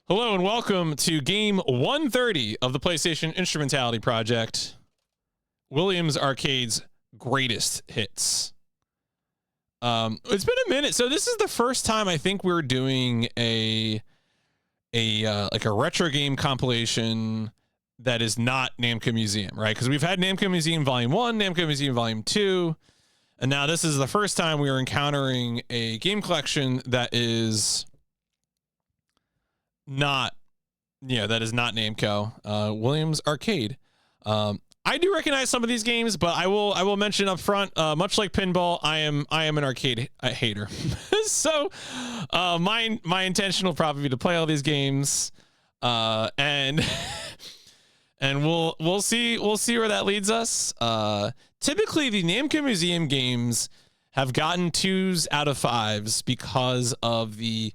Hello and welcome to game 130 of the PlayStation Instrumentality Project, Williams Arcade's greatest hits. It's been a minute, so this is the first time I think we're doing a retro game compilation that is not Namco Museum, right? Because we've had Namco Museum Volume 1, Namco Museum Volume 2, and now this is the first time we are encountering a game collection that is not, that is not Namco. Williams Arcade. I do recognize some of these games, but I will mention up front, much like pinball, I am an arcade hater. So my intention will probably be to play all these games, and we'll see where that leads us. Typically the Namco Museum games have gotten 2s out of 5s because of the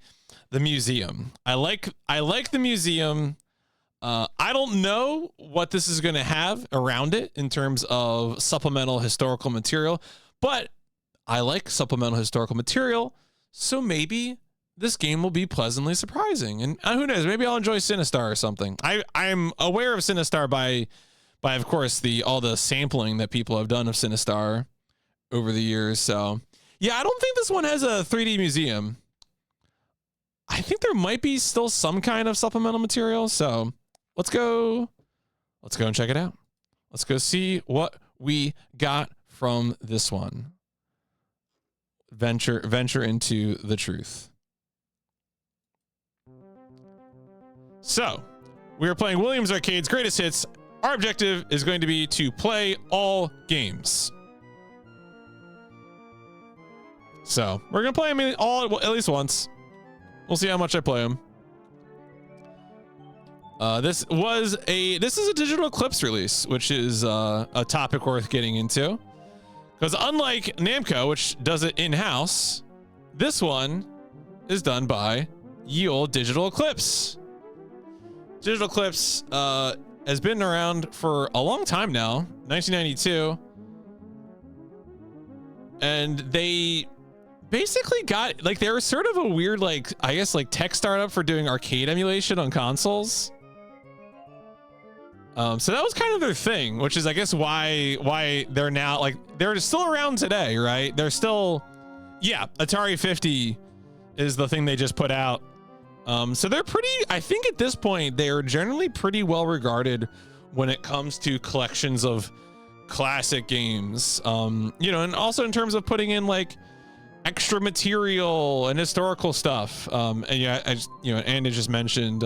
museum. I like the museum. I don't know what this is going to have around it in terms of supplemental historical material, but I like supplemental historical material, so maybe this game will be pleasantly surprising. And who knows, maybe I'll enjoy Sinistar or something. I'm aware of Sinistar by of course all the sampling that people have done of Sinistar over the years. So yeah, I don't think this one has a 3D museum. I think there might be still some kind of supplemental material. So let's go and check it out. Let's go see what we got from this one. Venture into the truth. So we are playing Williams Arcade's greatest hits. Our objective is going to be to play all games. So we're going to play them all at least once. We'll see how much I play them. This is a digital Eclipse release, which is a topic worth getting into. Because unlike Namco, which does it in-house, this one is done by ye olde Digital Eclipse. Digital Eclipse has been around for a long time now, 1992. And they basically got, they were sort of a weird, tech startup for doing arcade emulation on consoles. So that was kind of their thing, which is, I guess, why they're now, they're still around today, right? They're still, Atari 50 is the thing they just put out. So they're I think at this point, they are generally pretty well regarded when it comes to collections of classic games. And also in terms of putting in, extra material and historical stuff. Andy just mentioned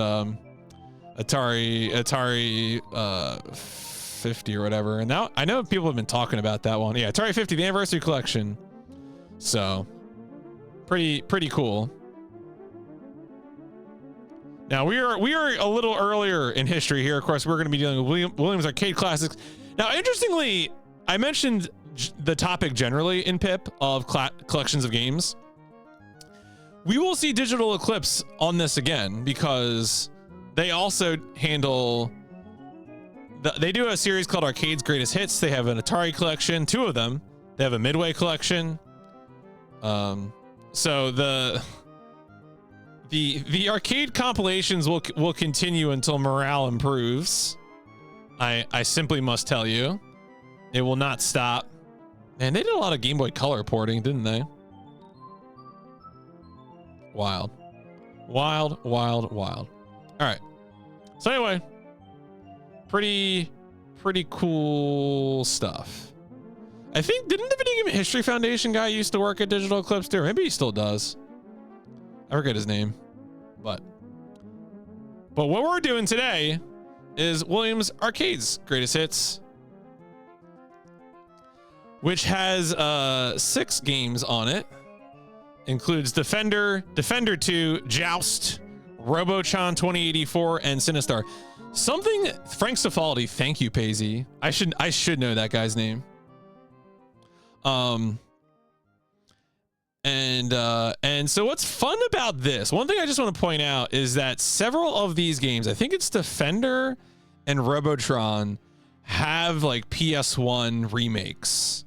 Atari 50 or whatever, and now I know people have been talking about that one. Yeah, Atari 50, the anniversary collection. So pretty cool. Now we are a little earlier in history here. Of course, we're going to be dealing with Williams Arcade classics. Now, interestingly, I mentioned the topic generally in PIP of collections of games. We will see Digital Eclipse on this again because they also handle, they do a series called Arcade's Greatest Hits. They have an Atari collection, 2 of them. They have a Midway collection. So the arcade compilations will continue until morale improves. I simply must tell you, it will not stop. Man, they did a lot of Game Boy Color porting, didn't they? Wild. All right. So anyway, pretty cool stuff. I think, didn't the Video Game History Foundation guy used to work at Digital Eclipse too? Maybe he still does. I forget his name. But what we're doing today is Williams Arcade's greatest hits, which has 6 games on it. Includes Defender 2, Joust, Robotron 2084, and Sinistar. Something Frank Cifaldi, thank you, Paisley. I should know that guy's name. And so what's fun about this, one thing I just want to point out is that several of these games, I think it's Defender and Robotron, have PS1 remakes.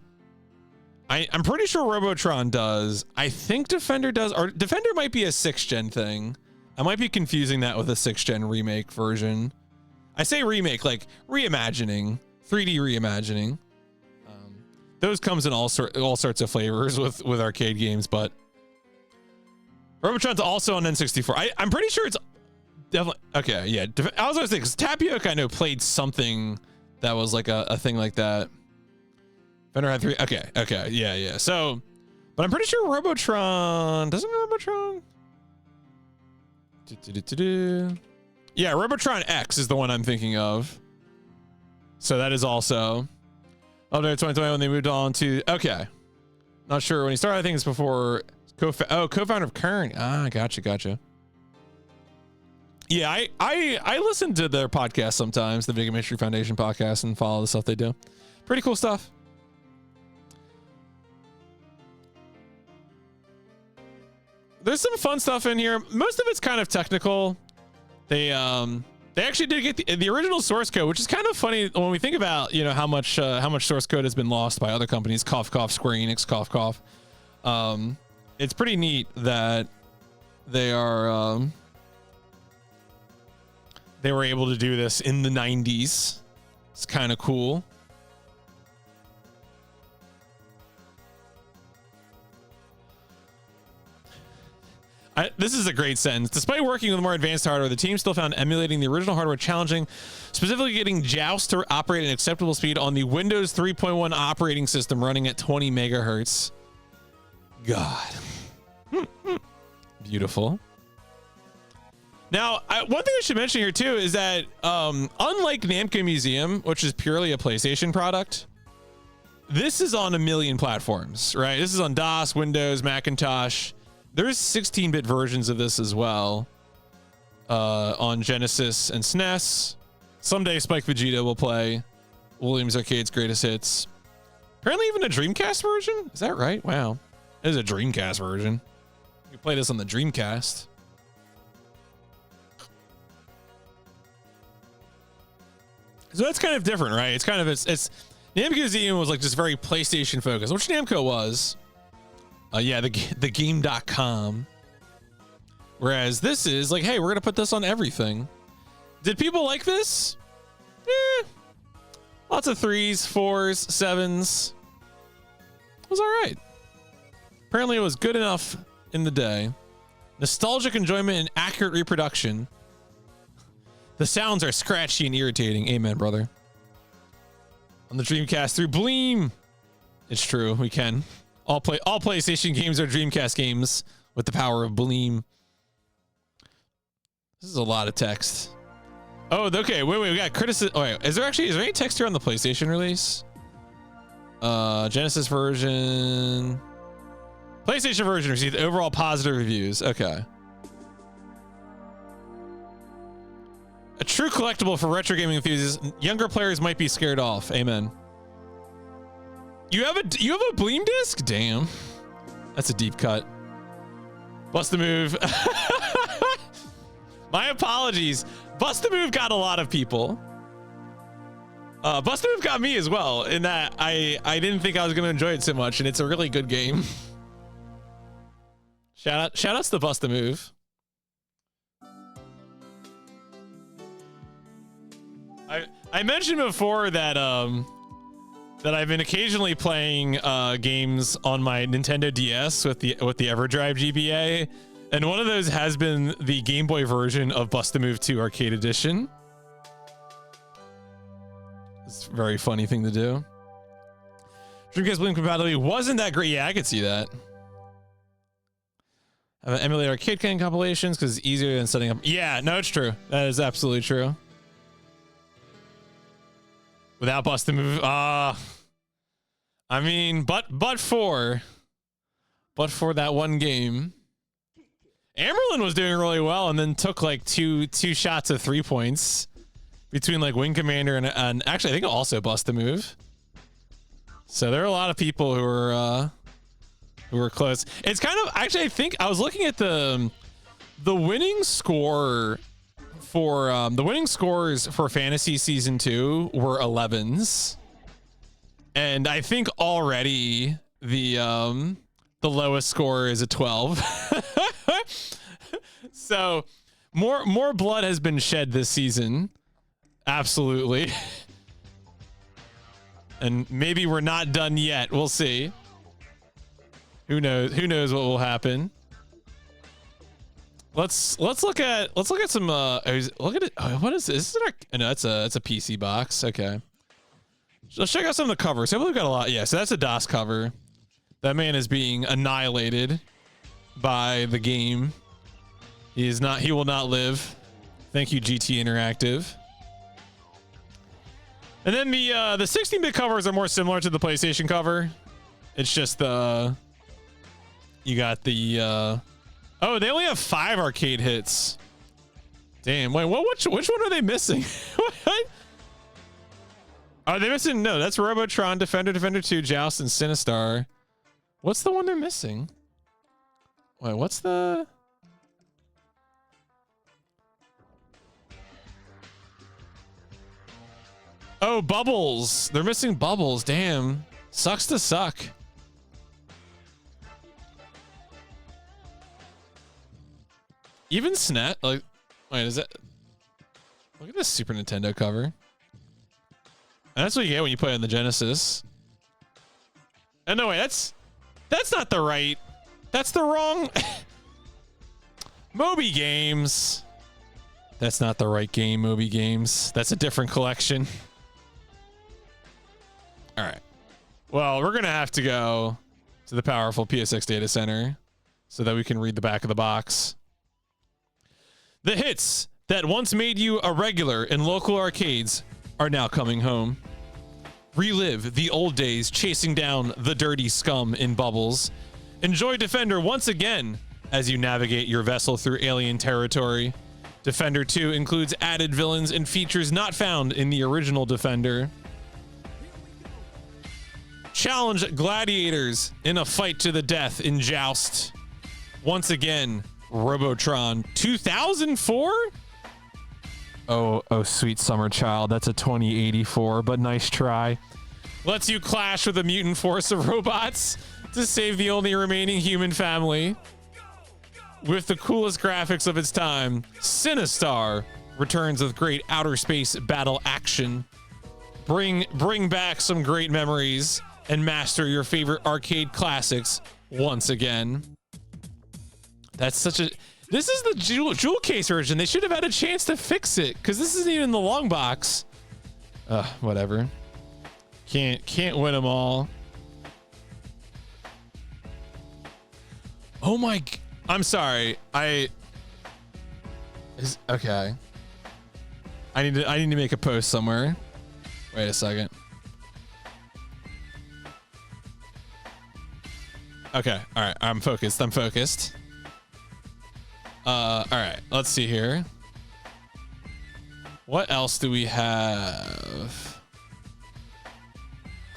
I'm pretty sure Robotron does. I think Defender does, or Defender might be a 6th gen thing. I might be confusing that with a 6th gen remake version. I say remake, like reimagining, 3D reimagining. Those comes in all sorts of flavors with arcade games, but Robotron's also on N64. I'm pretty sure it's definitely okay. Yeah, I was gonna say because Tapioca I know played something that was like a thing like that. Fender had 3. Okay, yeah. So, but I'm pretty sure Robotron doesn't Robotron. Yeah, Robotron X is the one I'm thinking of. So that is also. Oh, no, 2020 when they moved on to. Okay, not sure when he started. I think it's before co-founder of Kern. Ah, gotcha. Yeah, I listen to their podcast sometimes, the Video Game History Foundation podcast, and follow the stuff they do. Pretty cool stuff. There's some fun stuff in here. Most of it's kind of technical. They actually did get the original source code, which is kind of funny when we think about, you know, how much source code has been lost by other companies. Cough, cough, Square Enix, cough, cough. It's pretty neat that they are they were able to do this in the 90s. It's kind of cool. This is a great sentence. Despite working with more advanced hardware, the team still found emulating the original hardware challenging, specifically getting Joust to operate at an acceptable speed on the Windows 3.1 operating system running at 20 megahertz. God. Beautiful. Now, one thing I should mention here too is that unlike Namco Museum, which is purely a PlayStation product, this is on a million platforms, right? This is on DOS, Windows, Macintosh. There's 16-bit versions of this as well on Genesis and SNES. Someday Spike Vegeta will play Williams Arcade's greatest hits. Apparently even a Dreamcast version? Is that right? Wow. It is a Dreamcast version. You can play this on the Dreamcast. So that's kind of different, right? It's kind of, it's Namco Museum was like just very PlayStation focused, which Namco was. Yeah, the game.com. Whereas this is like, hey, we're gonna put this on everything. Did people like this? Lots of 3s, 4s, 7s. It was all right. Apparently it was good enough in the day. Nostalgic enjoyment and accurate reproduction. The sounds are scratchy and irritating. Amen, brother. On the Dreamcast through Bleem. It's true, we can. All PlayStation games are Dreamcast games with the power of Bleem. This is a lot of text. Oh, okay. Wait. We got criticism. Oh, wait. Is there any text here on the PlayStation release? Genesis version. PlayStation version received overall positive reviews. Okay. A true collectible for retro gaming enthusiasts. Younger players might be scared off. Amen. You have a Bleem disc? Damn. That's a deep cut. Bust the Move. My apologies. Bust the Move got a lot of people. Bust the Move got me as well, in that I didn't think I was gonna enjoy it so much, and it's a really good game. Shout outs to Bust the Move. I mentioned before that that I've been occasionally playing games on my Nintendo DS with the EverDrive GBA, and one of those has been the Game Boy version of Bust the Move 2 Arcade Edition. It's a very funny thing to do. Dreamcast Bleem compatibility wasn't that great. Yeah, I could see that. Have an emulator arcade game compilations because it's easier than setting up. Yeah, no, it's true. That is absolutely true. Without Bust the Move, I mean, but for that one game, Amerlin was doing really well, and then took like two shots of 3 points between like Wing Commander and actually I think also Bust the Move. So there are a lot of people who were close. It's kind of actually I think I was looking at the winning score. For the winning scores for Fantasy Season 2 were 11s, and I think already the lowest score is a 12. So more blood has been shed this season. Absolutely. And maybe we're not done yet. We'll see. Who knows? Who knows what will happen? Let's look at some look at it. Oh, what is this? Is it no, it's a PC box. Okay. Let's check out some of the covers. We've got a lot. Yeah, so that's a DOS cover. That man is being annihilated by the game. He will not live. Thank you, GT Interactive. And then the 16-bit covers are more similar to the PlayStation cover. It's just you got the oh, they only have 5 arcade hits. Damn, wait, which one are they missing? What? Are they missing? No, that's Robotron, Defender, Defender 2, Joust, and Sinistar. What's the one they're missing? Wait, what's the... Oh, Bubbles. They're missing Bubbles. Damn. Sucks to suck. Even SNES, like, wait, is that... Look at this Super Nintendo cover. And that's what you get when you play on the Genesis. Oh, no, wait, that's not the right... That's the wrong... Moby Games. That's not the right game, Moby Games. That's a different collection. All right. Well, we're going to have to go to the powerful PSX data center so that we can read the back of the box. The hits that once made you a regular in local arcades are now coming home. Relive the old days chasing down the dirty scum in Bubbles. Enjoy Defender once again as you navigate your vessel through alien territory. Defender 2 includes added villains and features not found in the original Defender. Challenge gladiators in a fight to the death in Joust. Once again, Robotron 2004? Oh, sweet summer child. That's a 2084, but nice try. Lets you clash with a mutant force of robots to save the only remaining human family. With the coolest graphics of its time, Sinistar returns with great outer space battle action. Bring back some great memories and master your favorite arcade classics once again. That's such a... This is the jewel case version. They should have had a chance to fix it, because this isn't even the long box. Whatever. Can't win them all. Oh my... I'm sorry. Okay. I need to make a post somewhere. Wait a second. Okay. All right. I'm focused. All right. Let's see here. What else do we have?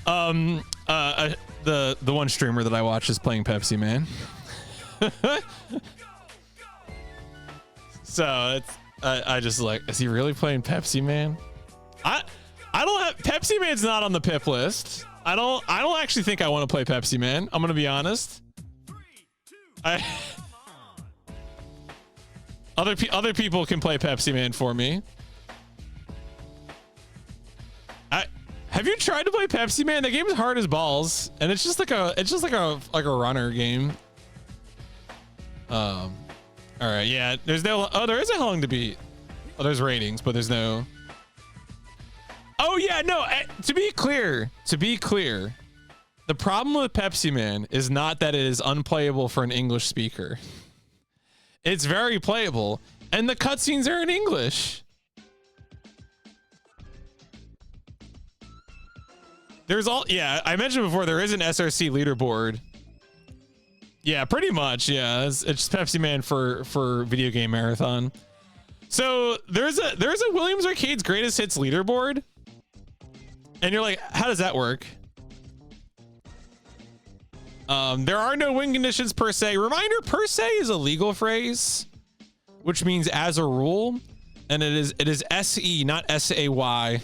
The one streamer that I watch is playing Pepsi Man. So it's I just like, is he really playing Pepsi Man? I don't have... Pepsi Man's not on the PIP list. I don't actually think I want to play Pepsi Man. I'm gonna be honest. Other people can play Pepsi Man for me. Have you tried to play Pepsi Man? The game is hard as balls, and it's just like a runner game. All right, yeah. There's no... Oh, there is a how long to beat. Oh, there's ratings, but there's no... Oh yeah, no. To be clear, the problem with Pepsi Man is not that it is unplayable for an English speaker. It's very playable, and the cutscenes are in English. There's all... Yeah, I mentioned before there is an SRC leaderboard. Yeah, pretty much. Yeah, it's Pepsi Man for video game marathon. So there's a Williams Arcade's greatest hits leaderboard, and you're like, how does that work? There are no win conditions per se. Reminder: per se is a legal phrase, which means as a rule, and it is SE, not SAY.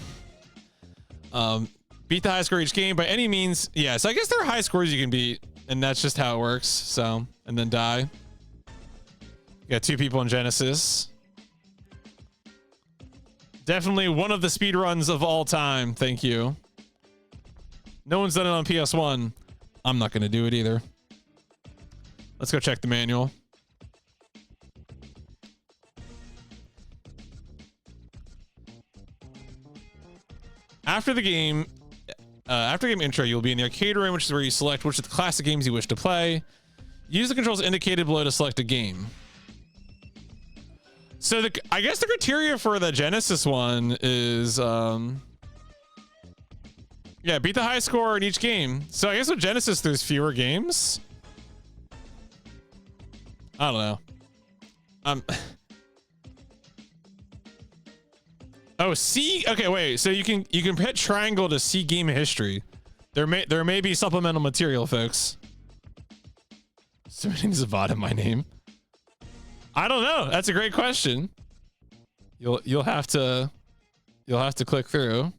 Beat the highest score each game by any means. Yeah, so I guess there are high scores you can beat, and that's just how it works. So, and then die. You got 2 people in Genesis. Definitely one of the speedruns of all time. Thank you. No one's done it on PS1. I'm not going to do it either. Let's go check the manual. After the game intro, you'll be in the arcade room, which is where you select which of the classic games you wish to play. Use the controls indicated below to select a game. So I guess the criteria for the Genesis one is, yeah, beat the high score in each game. So I guess with Genesis, there's fewer games. I don't know. Oh, see, okay, wait. So you can hit triangle to see game history. There may be supplemental material, folks. Submitting Zavada my name. I don't know. That's a great question. You'll have to click through.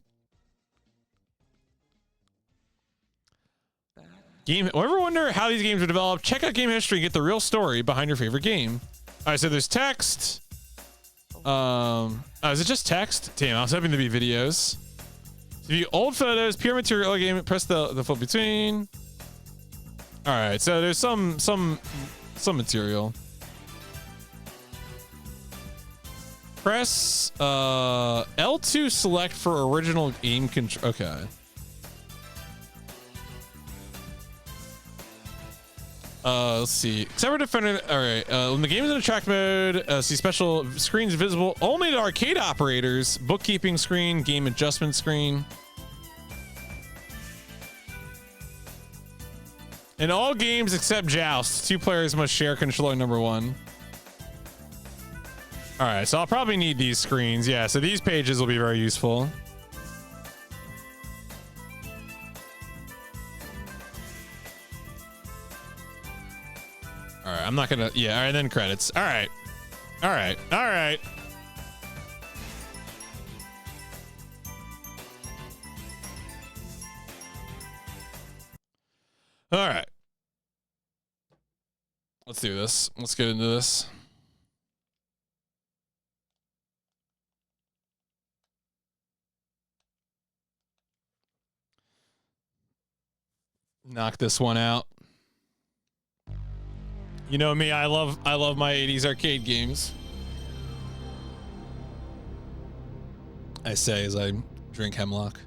Ever wonder how these games were developed? Check out game history and get the real story behind your favorite game. All right, so there's text. Is it just text? Damn, I was hoping to be videos. So view old photos, pure material game. Press the flip between. All right, so there's some material. Press L2 select for original game control. Okay. Let's see. Except for Defender. All right. When the game is in attract mode, see special screens visible only to arcade operators. Bookkeeping screen, game adjustment screen. In all games except Joust, 2 players must share controller number 1. All right, so I'll probably need these screens. Yeah, so these pages will be very useful. All right, I'm not gonna. Yeah, all right, then credits. All right, all right, all right. All right. Let's do this. Let's get into this. Knock this one out. You know me, I love my 80s arcade games. I say as I drink hemlock.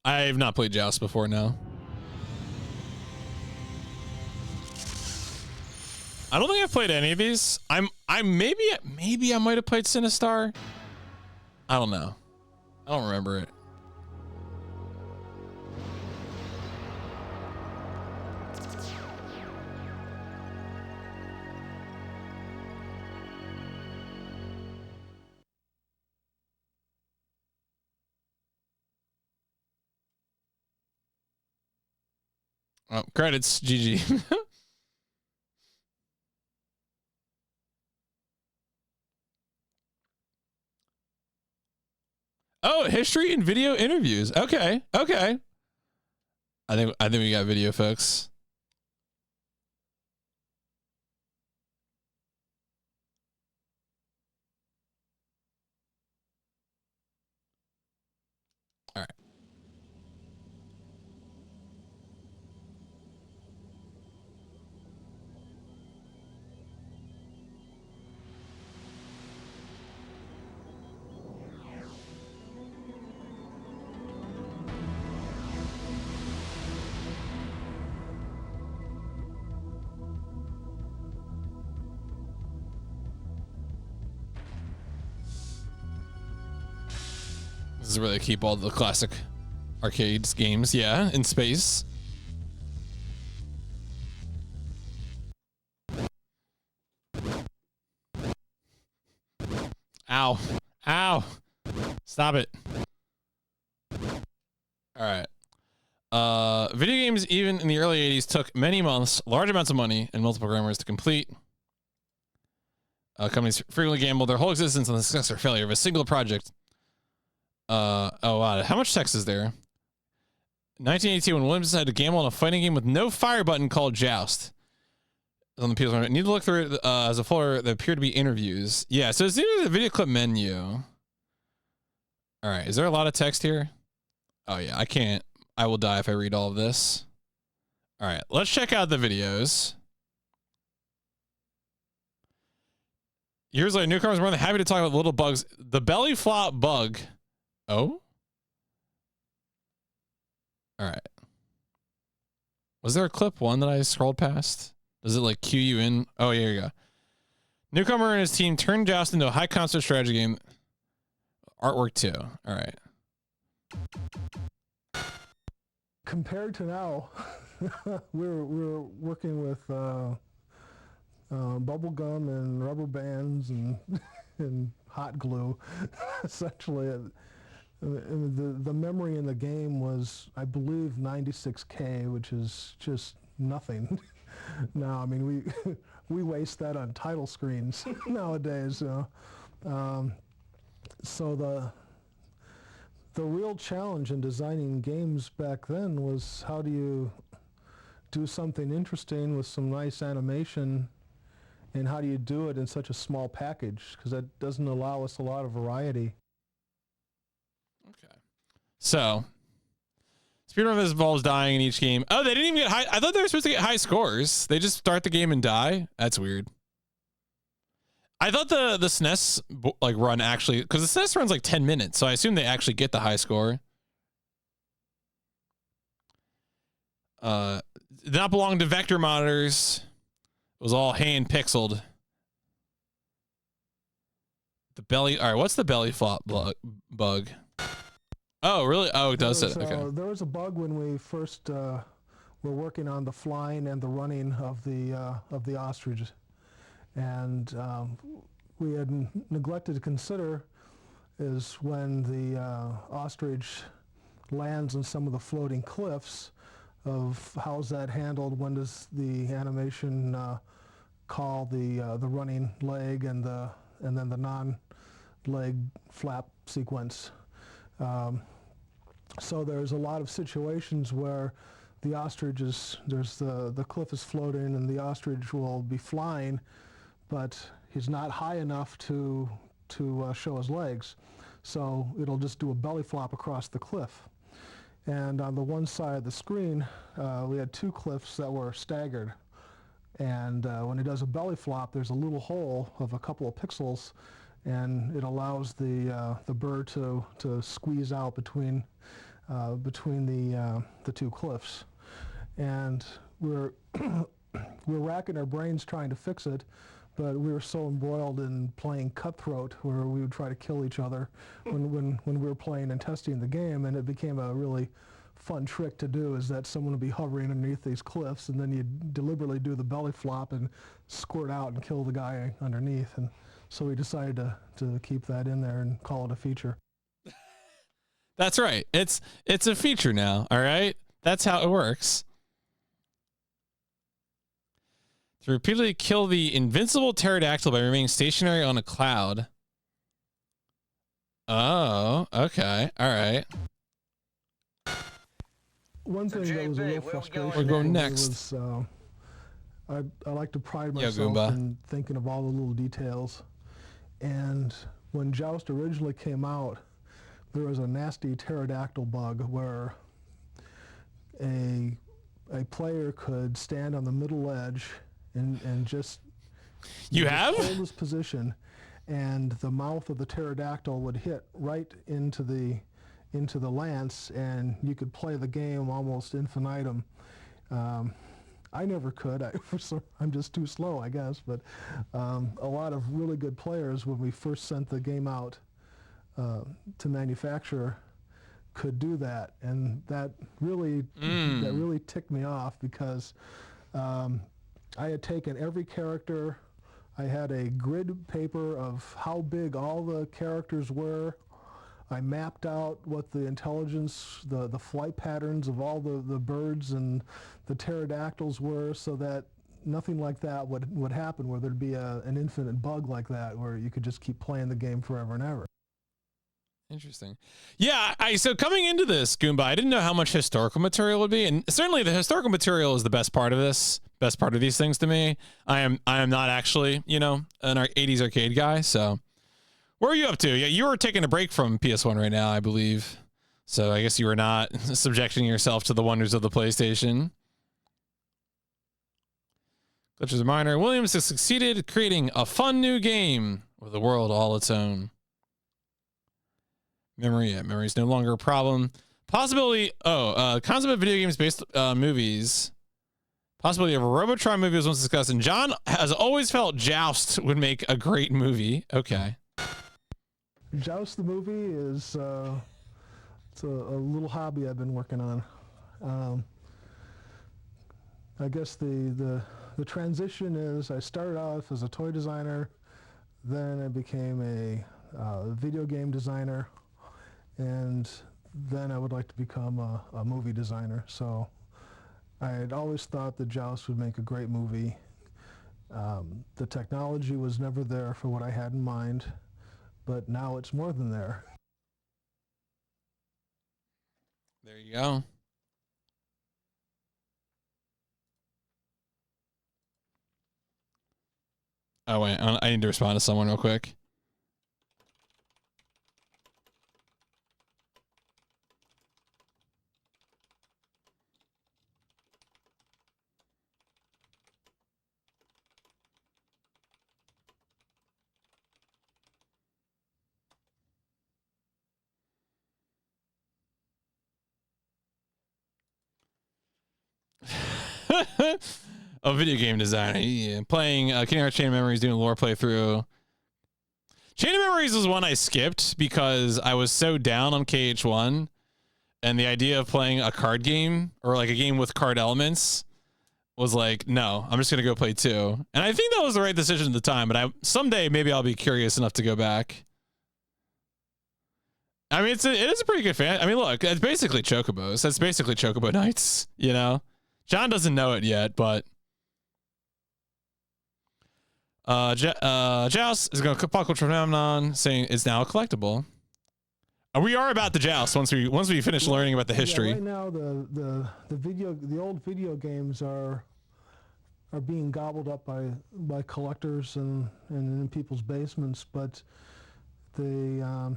I've not played Joust before now. I don't think I've played any of these. Maybe I might have played Sinistar. I don't know. I don't remember it. Oh, credits, GG. Oh, history and video interviews. Okay, okay. I think we got video, folks. All right. This is where they keep all the classic arcades games, yeah, in space. Ow. Ow. Stop it. All right. Video games, even in the early 80s, took many months, large amounts of money, and multiple programmers to complete. Companies frequently gambled their whole existence on the success or failure of a single project. Oh wow, how much text is there? 1982, when Williams decided to gamble on a fighting game with no fire button called Joust. On the PS1, I need to look through it as a folder that appear to be interviews. Yeah, so it's near the video clip menu. All right, is there a lot of text here? Oh yeah, I can't. I will die if I read all of this. All right, let's check out the videos. Years later, newcomers more than happy to talk about little bugs. The belly flop bug. Oh? All right. Was there a clip one that I scrolled past? Does it like cue you in? Oh, here you go. Newcomer and his team turned Joust into a high concept strategy game. Artwork too. All right. Compared to now, we're working with bubble gum and rubber bands and and hot glue. Essentially, the memory in the game was, I believe, 96K, which is just nothing. Now, I mean, we waste that on title screens nowadays. So the real challenge in designing games back then was, how do you do something interesting with some nice animation, and how do you do it in such a small package? Because that doesn't allow us a lot of variety. Okay. So, speedrun of this involves dying in each game. Oh, they didn't even get high. I thought they were supposed to get high scores. They just start the game and die. That's weird. I thought the SNES like run actually, because the SNES runs like 10 minutes, so I assume they actually get the high score. Did not belong to vector monitors. It was all hand pixeled. The belly. All right, what's the belly flop bug? Oh, really? Oh, it does it. Okay. There was a bug when we first were working on the flying and the running of the ostriches, and we had neglected to consider is when the ostrich lands on some of the floating cliffs, of how's that handled. When does the animation call the running leg and then the non-leg flap sequence? So there's a lot of situations where the ostrich is, the cliff is floating and the ostrich will be flying, but he's not high enough to show his legs. So it'll just do a belly flop across the cliff. And on the one side of the screen, we had two cliffs that were staggered. And when it does a belly flop, there's a little hole of a couple of pixels, and it allows the bird to squeeze out between the two cliffs. And we're racking our brains trying to fix it, but we were so embroiled in playing Cutthroat, where we would try to kill each other when we were playing and testing the game, and it became a really fun trick to do, is that someone would be hovering underneath these cliffs, and then you'd deliberately do the belly flop and squirt out and kill the guy underneath. And so we decided to keep that in there and call it a feature. That's right. It's a feature now, all right? That's how it works. To repeatedly kill the invincible pterodactyl by remaining stationary on a cloud. Oh, okay. All right. One thing that was a real frustration We'll go next. Was I like to pride myself in thinking of all the little details. And when Joust originally came out, there was a nasty pterodactyl bug where a player could stand on the middle edge and just hold his position, and the mouth of the pterodactyl would hit right into the lance, and you could play the game almost infinitum. I never could. I'm just too slow, I guess. But a lot of really good players, when we first sent the game out to manufacture, could do that, and that really ticked me off, because I had taken every character. I had a grid paper of how big all the characters were. I mapped out what the intelligence, the flight patterns of all the birds and the pterodactyls were, so that nothing like that would happen, where there'd be an infinite bug like that, where you could just keep playing the game forever and ever. Interesting. Yeah, so coming into this, Goomba, I didn't know how much historical material would be, and certainly the historical material is the best part of this. Best part of these things to me. I am not actually, you know, an 80s arcade guy. So, where are you up to? Yeah, you were taking a break from PS1 right now, I believe. So I guess you were not subjecting yourself to the wonders of the PlayStation. Glitches are minor. Williams has succeeded creating a fun new game with a world all its own. Memory is no longer a problem. Possibility, concept of video games based movies. Possibility of a Robotron movie was once discussed, and John has always felt Joust would make a great movie. Okay. Joust the movie is it's a little hobby I've been working on. I guess the transition is I started off as a toy designer, then I became a video game designer, and then I would like to become a movie designer. So I had always thought that Joust would make a great movie. The technology was never there for what I had in mind, but now it's more than there. There you go. Oh, wait. I need to respond to someone real quick. A video game designer. Yeah. Playing Kingdom Hearts Chain of Memories, doing a lore playthrough. Chain of Memories was one I skipped because I was so down on KH1, and the idea of playing a card game or like a game with card elements was like, no, I'm just gonna go play 2. And I think that was the right decision at the time, but someday maybe I'll be curious enough to go back. I mean, it is a pretty good fan. I mean, look, it's basically Chocobos. That's basically Chocobo Knights, you know? John doesn't know it yet, but Joust is going to pop culture phenomenon, saying it's now a collectible. We are about the Joust once we finish learning about the history. Yeah, right now the old video games are being gobbled up by collectors and in people's basements, but the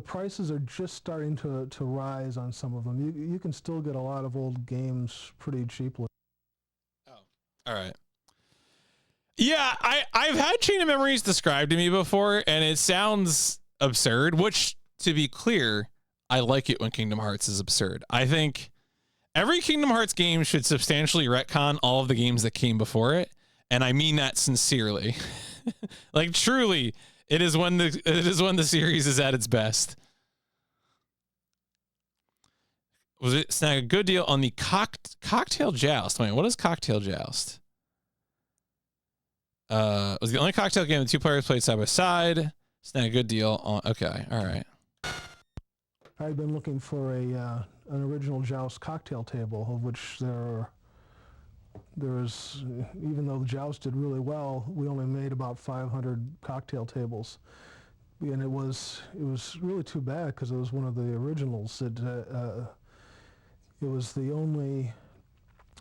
prices are just starting to rise on some of them. You can still get a lot of old games pretty cheaply. Oh, all right. Yeah, I've had Chain of Memories described to me before, and it sounds absurd, which, to be clear, I like it when Kingdom Hearts is absurd. I think every Kingdom Hearts game should substantially retcon all of the games that came before it, and I mean that sincerely. Like, truly, it is when the series is at its best. Was it snag a good deal on the Cocktail Joust? Wait, what is Cocktail Joust? Was the only cocktail game the 2 players played side by side. Snag a good deal on. Okay, all right. I've been looking for an original Joust cocktail table, of which there is, even though the Joust did really well, we only made about 500 cocktail tables, and it was really too bad because it was one of the originals. It was the only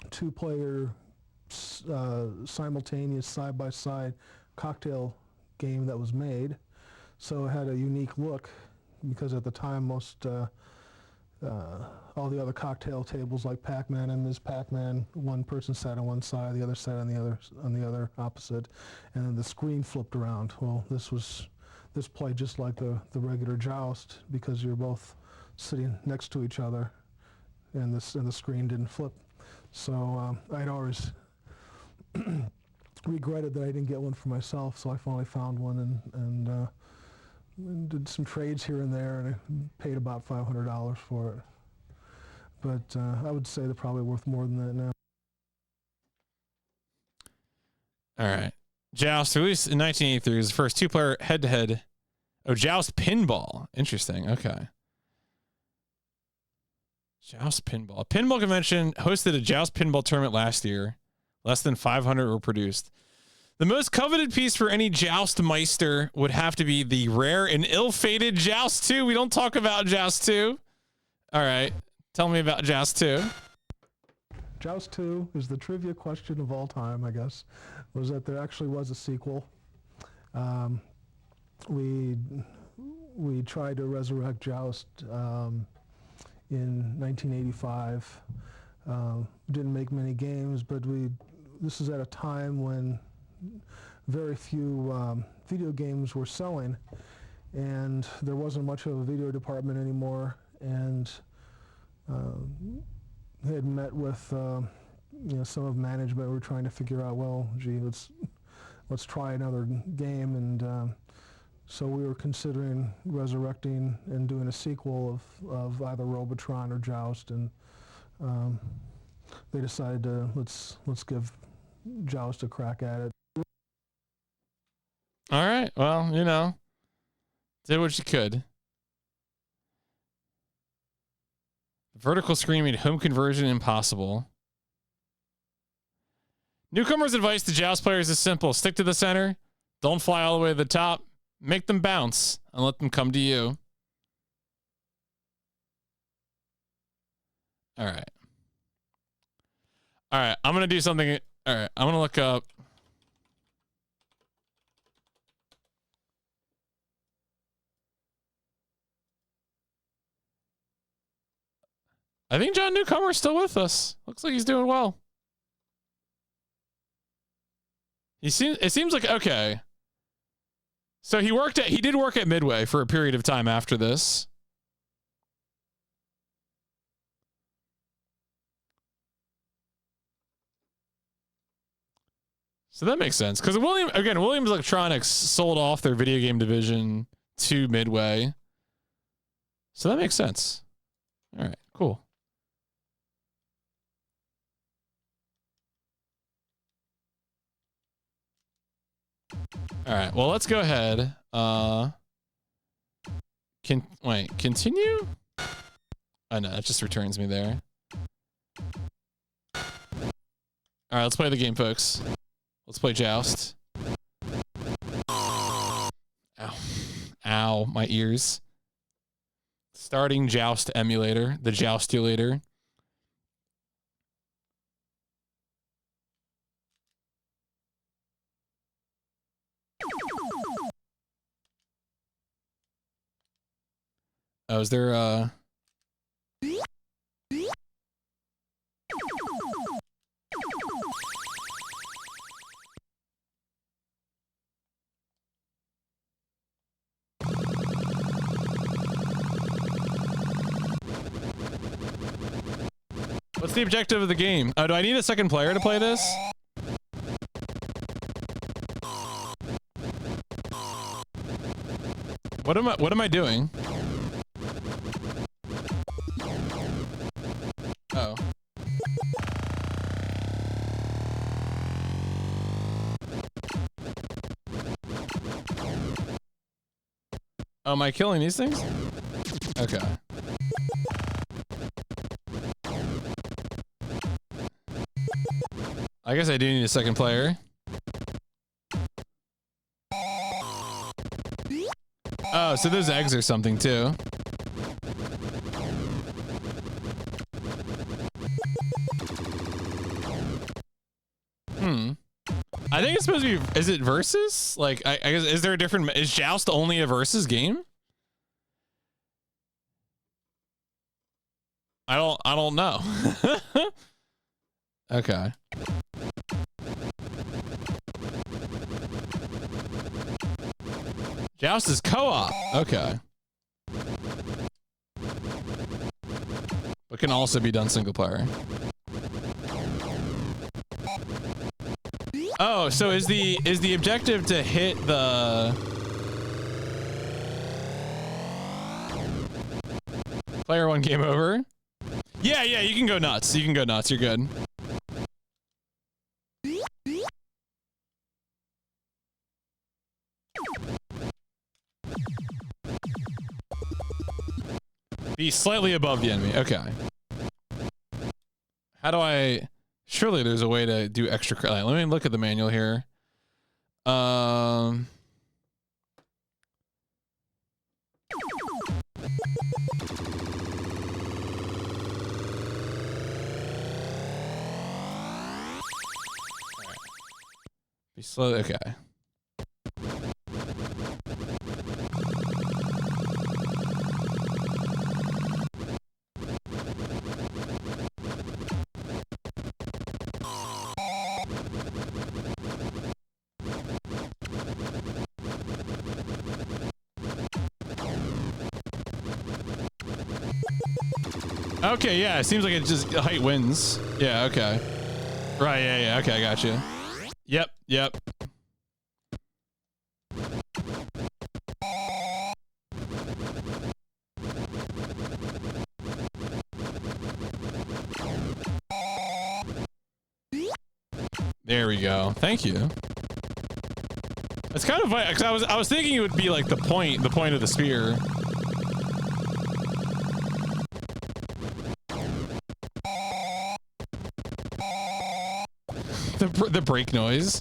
2-player simultaneous side-by-side cocktail game that was made, so it had a unique look because at the time most all the other cocktail tables like Pac-Man and Ms. Pac-Man, one person sat on one side, the other sat on the other opposite, and then the screen flipped around. Well, this played just like the regular Joust because you're both sitting next to each other, and the screen didn't flip. So I'd always regretted that I didn't get one for myself, so I finally found one and did some trades here and there, and I paid about $500 for it. But I would say they're probably worth more than that now. All right. Joust, released in 1983, was the first 2-player head-to-head. Oh, Joust Pinball. Interesting. Okay. Joust Pinball. A pinball convention hosted a Joust Pinball tournament last year. Less than 500 were produced. The most coveted piece for any Joust Meister would have to be the rare and ill-fated Joust 2. We don't talk about Joust 2. All right. Tell me about Joust 2. Joust 2 is the trivia question of all time, I guess, was that there actually was a sequel. We tried to resurrect Joust in 1985. Didn't make many games, but this is at a time when very few video games were selling, and there wasn't much of a video department anymore, and they had met with you know, some of management. Were trying to figure out, well, gee, let's try another game, and so we were considering resurrecting and doing a sequel of either Robotron or Joust, and they decided to let's give Joust a crack at it. All right. Well, you know, did what you could. Vertical screen made home conversion impossible. Newcomer's advice to Joust players is simple. Stick to the center. Don't fly all the way to the top. Make them bounce and let them come to you. All right. All right. I'm going to do something. All right. I'm going to look up. I think John Newcomer is still with us. Looks like he's doing well. It seems like, okay. So he did work at Midway for a period of time after this. So that makes sense. Because Williams Electronics sold off their video game division to Midway. So that makes sense. All right, cool. All right, well, let's go ahead. Continue? Oh, no, that just returns me there. All right, let's play the game, folks. Let's play Joust. Ow. Ow, my ears. Starting Joust emulator, the Joustulator. Oh, is there What's the objective of the game? Oh, do I need a second player to play this? What am I doing? Oh. Oh, am I killing these things? Okay. I guess I do need a second player. Oh, so there's eggs or something too. I think it's supposed to be, is it versus? Like, I guess, is there a different, is Joust only a versus game? I don't know. Okay. Joust is co-op. Okay. But can also be done single player. Oh, so is the objective to hit the player one game over? Yeah, you can go nuts. You can go nuts. You're good. Be slightly above the enemy. Okay. How do I... Surely there's a way to do extra... Let me look at the manual here. Um. Be slow. Okay. Okay, yeah, it seems like it just height wins. Yeah, okay. Right, yeah, okay, I got you. Yep. There we go. Thank you. It's kind of funny, because I was thinking it would be like the point of the spear. The brake noise.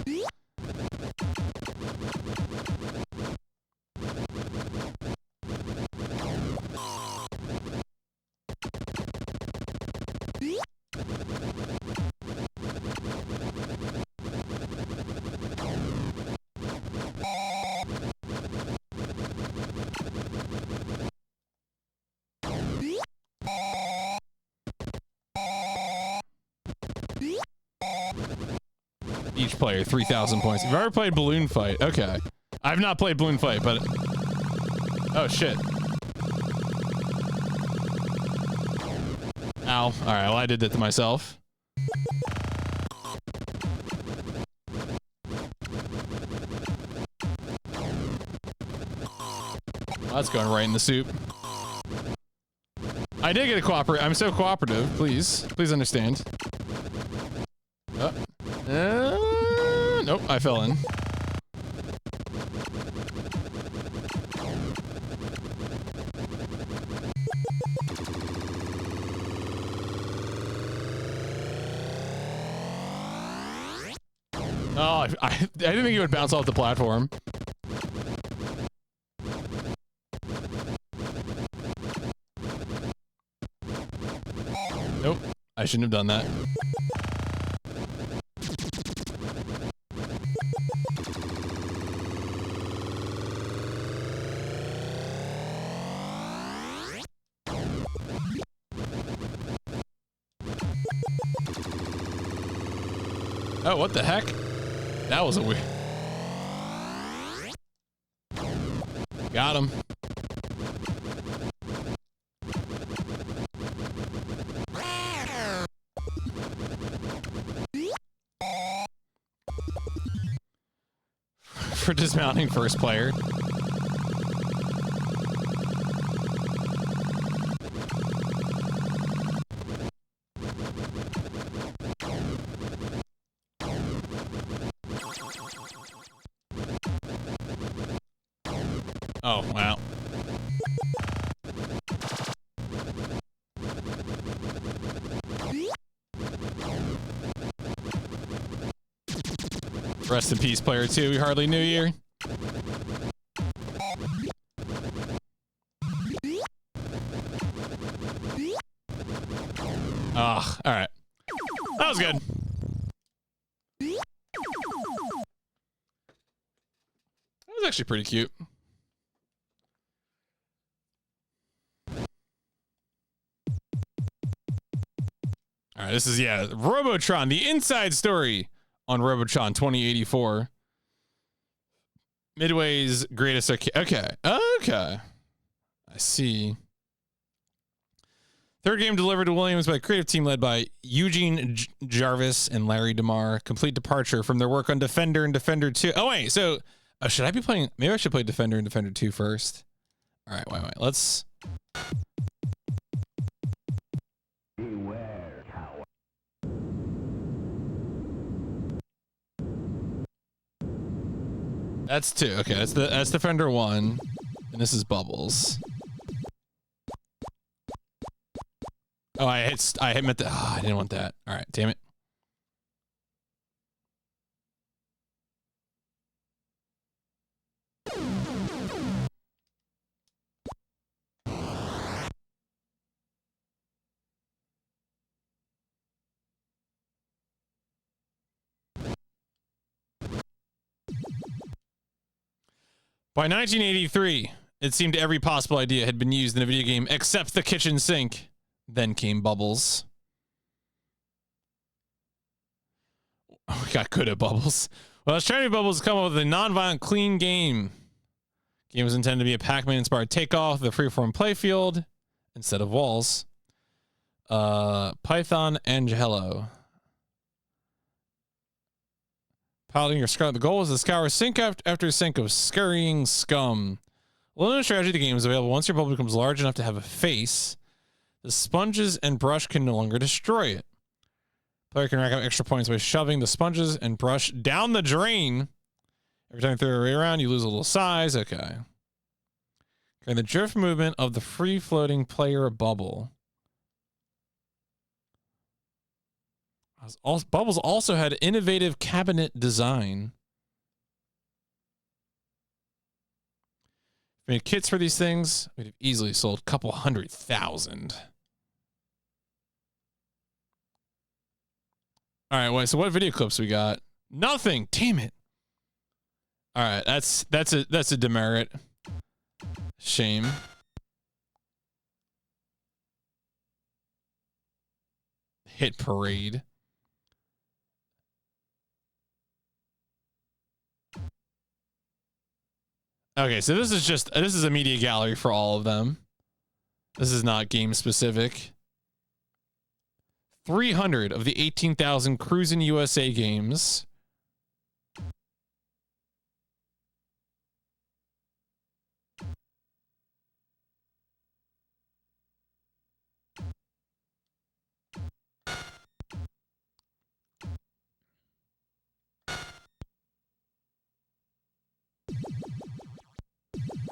Each player 3,000 points. You've ever played Balloon Fight? Okay. I've not played Balloon Fight, but oh shit. Ow. All right. Well, I did that to myself. Well, that's going right in the soup. I did get a cooperate. I'm so cooperative. Please understand. Nope. I fell in. Oh, I didn't think it would bounce off the platform. Nope. I shouldn't have done that. Oh, what the heck? That was a weird. Got him. For dismounting first player. Oh, wow. Rest in peace, player 2. We hardly knew you. Ugh, all right. That was good. That was actually pretty cute. All right, this is, yeah, Robotron, the inside story on Robotron 2084. Midway's greatest arcade. Okay. I see. Third game delivered to Williams by a creative team led by Eugene Jarvis and Larry DeMar. Complete departure from their work on Defender and Defender 2. Oh, wait. So, should I be playing? Maybe I should play Defender and Defender 2 first. All right. Wait. Let's. Beware, coward. That's 2. Okay. That's Defender 1. And this is Bubbles. Oh, I hit the. Oh, I didn't want that. All right. Damn it. By 1983, it seemed every possible idea had been used in a video game except the kitchen sink. Then came Bubbles. Oh, we got good at Bubbles. Well, I was trying to Bubbles come up with a non-violent, clean game. Game was intended to be a Pac-Man inspired takeoff of the freeform playfield instead of walls. Python Angelo. Piloting your scout. The goal was to scour sink after sink of scurrying scum. Limited strategy of the game is available once your bubble becomes large enough to have a face. The sponges and brush can no longer destroy it. Player can rack up extra points by shoving the sponges and brush down the drain. Every time you throw it around, you lose a little size. Okay. Okay, the drift movement of the free-floating player bubble. Bubbles also had innovative cabinet design. If we made kits for these things, we'd have easily sold a couple 100,000. All right, wait. So what video clips we got? Nothing. Damn it. All right, that's a demerit. Shame. Hit parade. Okay, so this is a media gallery for all of them. This is not game specific. 300 of the 18,000 Cruisin' USA games.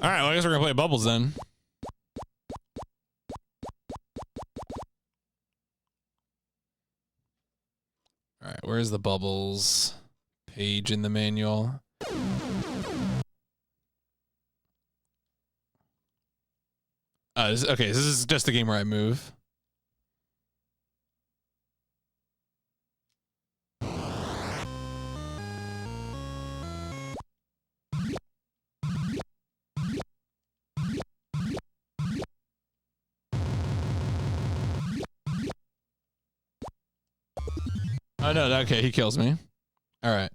All right, well, I guess we're gonna play Bubbles then. All right, where's the Bubbles page in the manual? Okay, this is just the game where I move. Oh no, okay, he kills me. All right.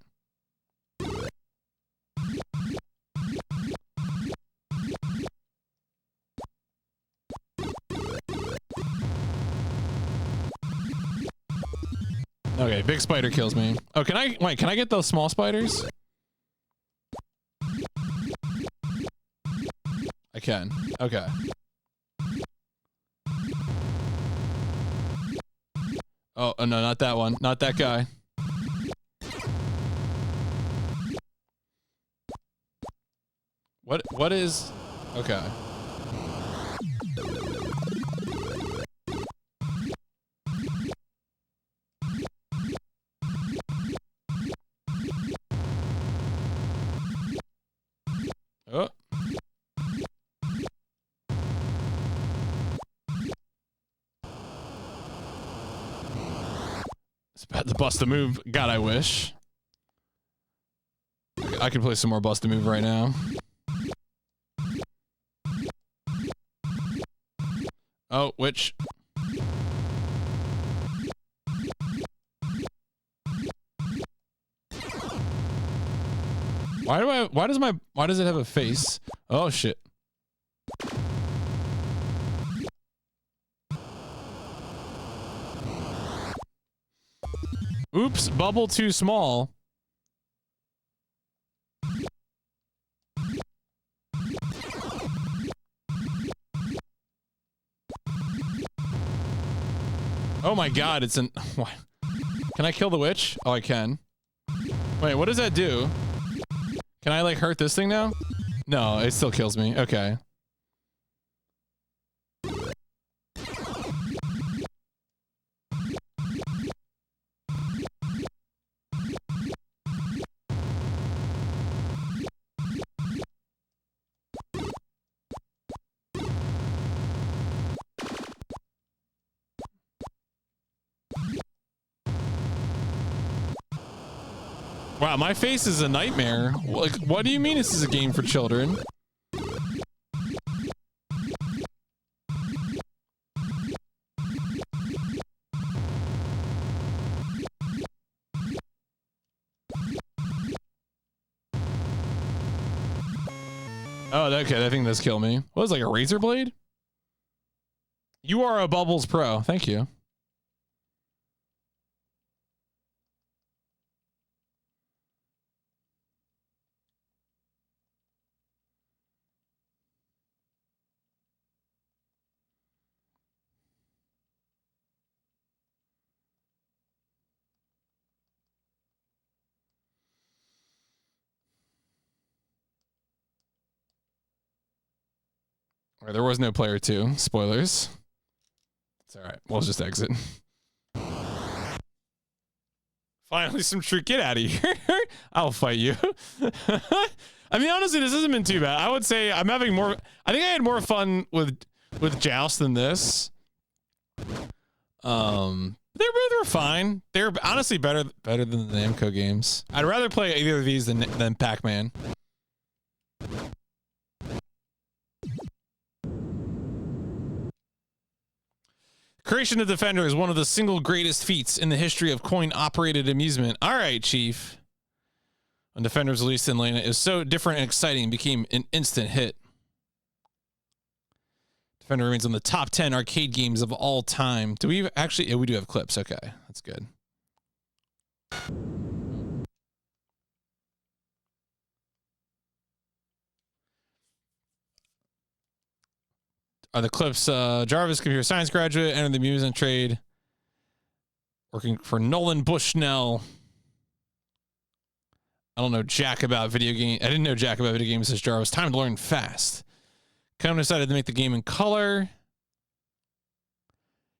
Okay, big spider kills me. Oh, can I get those small spiders? I can. Okay. Oh, no, not that one. Not that guy. What is... Okay. Oh. It's about to bust a move. God, I wish. I can play some more bust a move right now. Oh, which... Why does it have a face? Oh shit. Oops, bubble too small. Oh my god, it's an... Can I kill the witch? Oh, I can. Wait, what does that do? Can I, like, hurt this thing now? No, it still kills me. Okay. Wow, my face is a nightmare. Like, what do you mean this is a game for children? Oh, okay, that thing does kill me. What is it, like a razor blade? You are a Bubbles Pro. Thank you. All right, there was no player 2. Spoilers. It's all right. We'll just exit. Finally, some truth. Get out of here. I'll fight you. I mean, honestly, this hasn't been too bad. I would say I'm having more. I think I had more fun with Joust than this. They were fine. They're honestly better than the Namco games. I'd rather play either of these than Pac-Man. Creation of Defender is one of the single greatest feats in the history of coin-operated amusement. All right, Chief. When Defender was released in Lena, it was so different and exciting, and became an instant hit. Defender remains on the top 10 arcade games of all time. Do we actually? Yeah, we do have clips. Okay, that's good. Are the clips Jarvis, computer science graduate, entered the amusement trade, working for Nolan Bushnell. I don't know jack about video game. I didn't know jack about video games, says Jarvis. Time to learn fast. Company decided to make the game in color.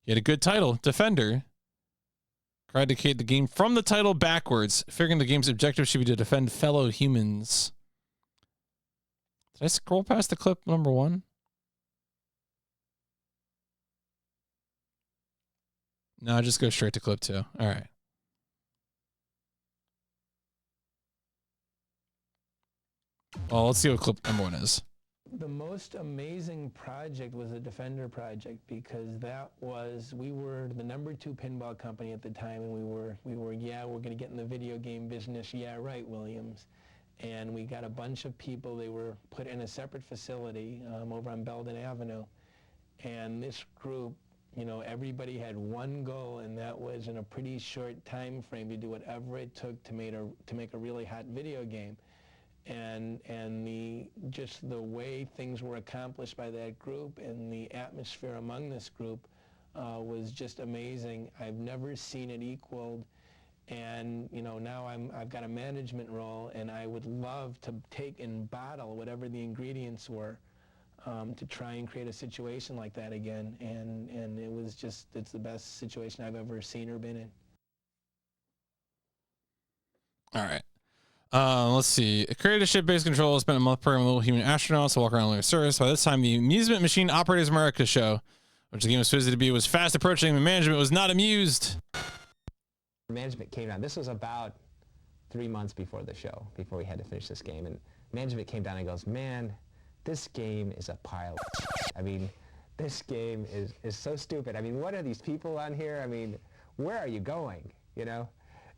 He had a good title, Defender. Tried to create the game from the title backwards, figuring the game's objective should be to defend fellow humans. Did I scroll past the clip number 1? No, just go straight to clip 2. All right. Well, let's see what clip number 1 is. The most amazing project was the Defender project, because we were the #2 pinball company at the time, and we were yeah, we're going to get in the video game business. Yeah, right, Williams. And we got a bunch of people. They were put in a separate facility over on Belden Avenue, and this group, you know, everybody had one goal, and that was in a pretty short time frame to do whatever it took to make a really hot video game. And the way things were accomplished by that group, and the atmosphere among this group was just amazing. I've never seen it equaled. And you know, now I've got a management role, and I would love to take and bottle whatever the ingredients were to try and create a situation like that again. And it was just, it's the best situation I've ever seen or been in. All right. Let's see. Created a ship-based control. Spent a month programming little human astronauts to walk around lunar surface. By this time, the Amusement Machine Operators America show, which the game was supposed to be, was fast approaching, and management was not amused. Management came down. This was about 3 months before the show, before we had to finish this game. And management came down and goes, man, this game is a pile of shit. I mean, this game is so stupid. I mean, what are these people on here? I mean, where are you going? You know?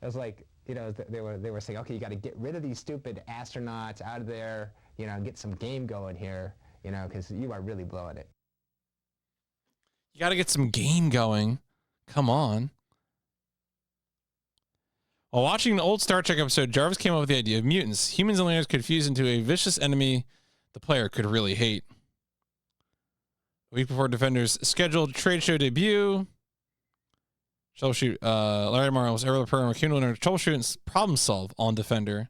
It was like, you know, they were saying, okay, you got to get rid of these stupid astronauts out of there, you know, get some game going here, you know, because you are really blowing it. You got to get some game going. Come on. While watching an old Star Trek episode, Jarvis came up with the idea of mutants. Humans and aliens could fuse into a vicious enemy the player could really hate. A week before Defender's scheduled trade show debut, troubleshoot. Larry Morrow was early program accumulator to troubleshoot and problem solve on Defender.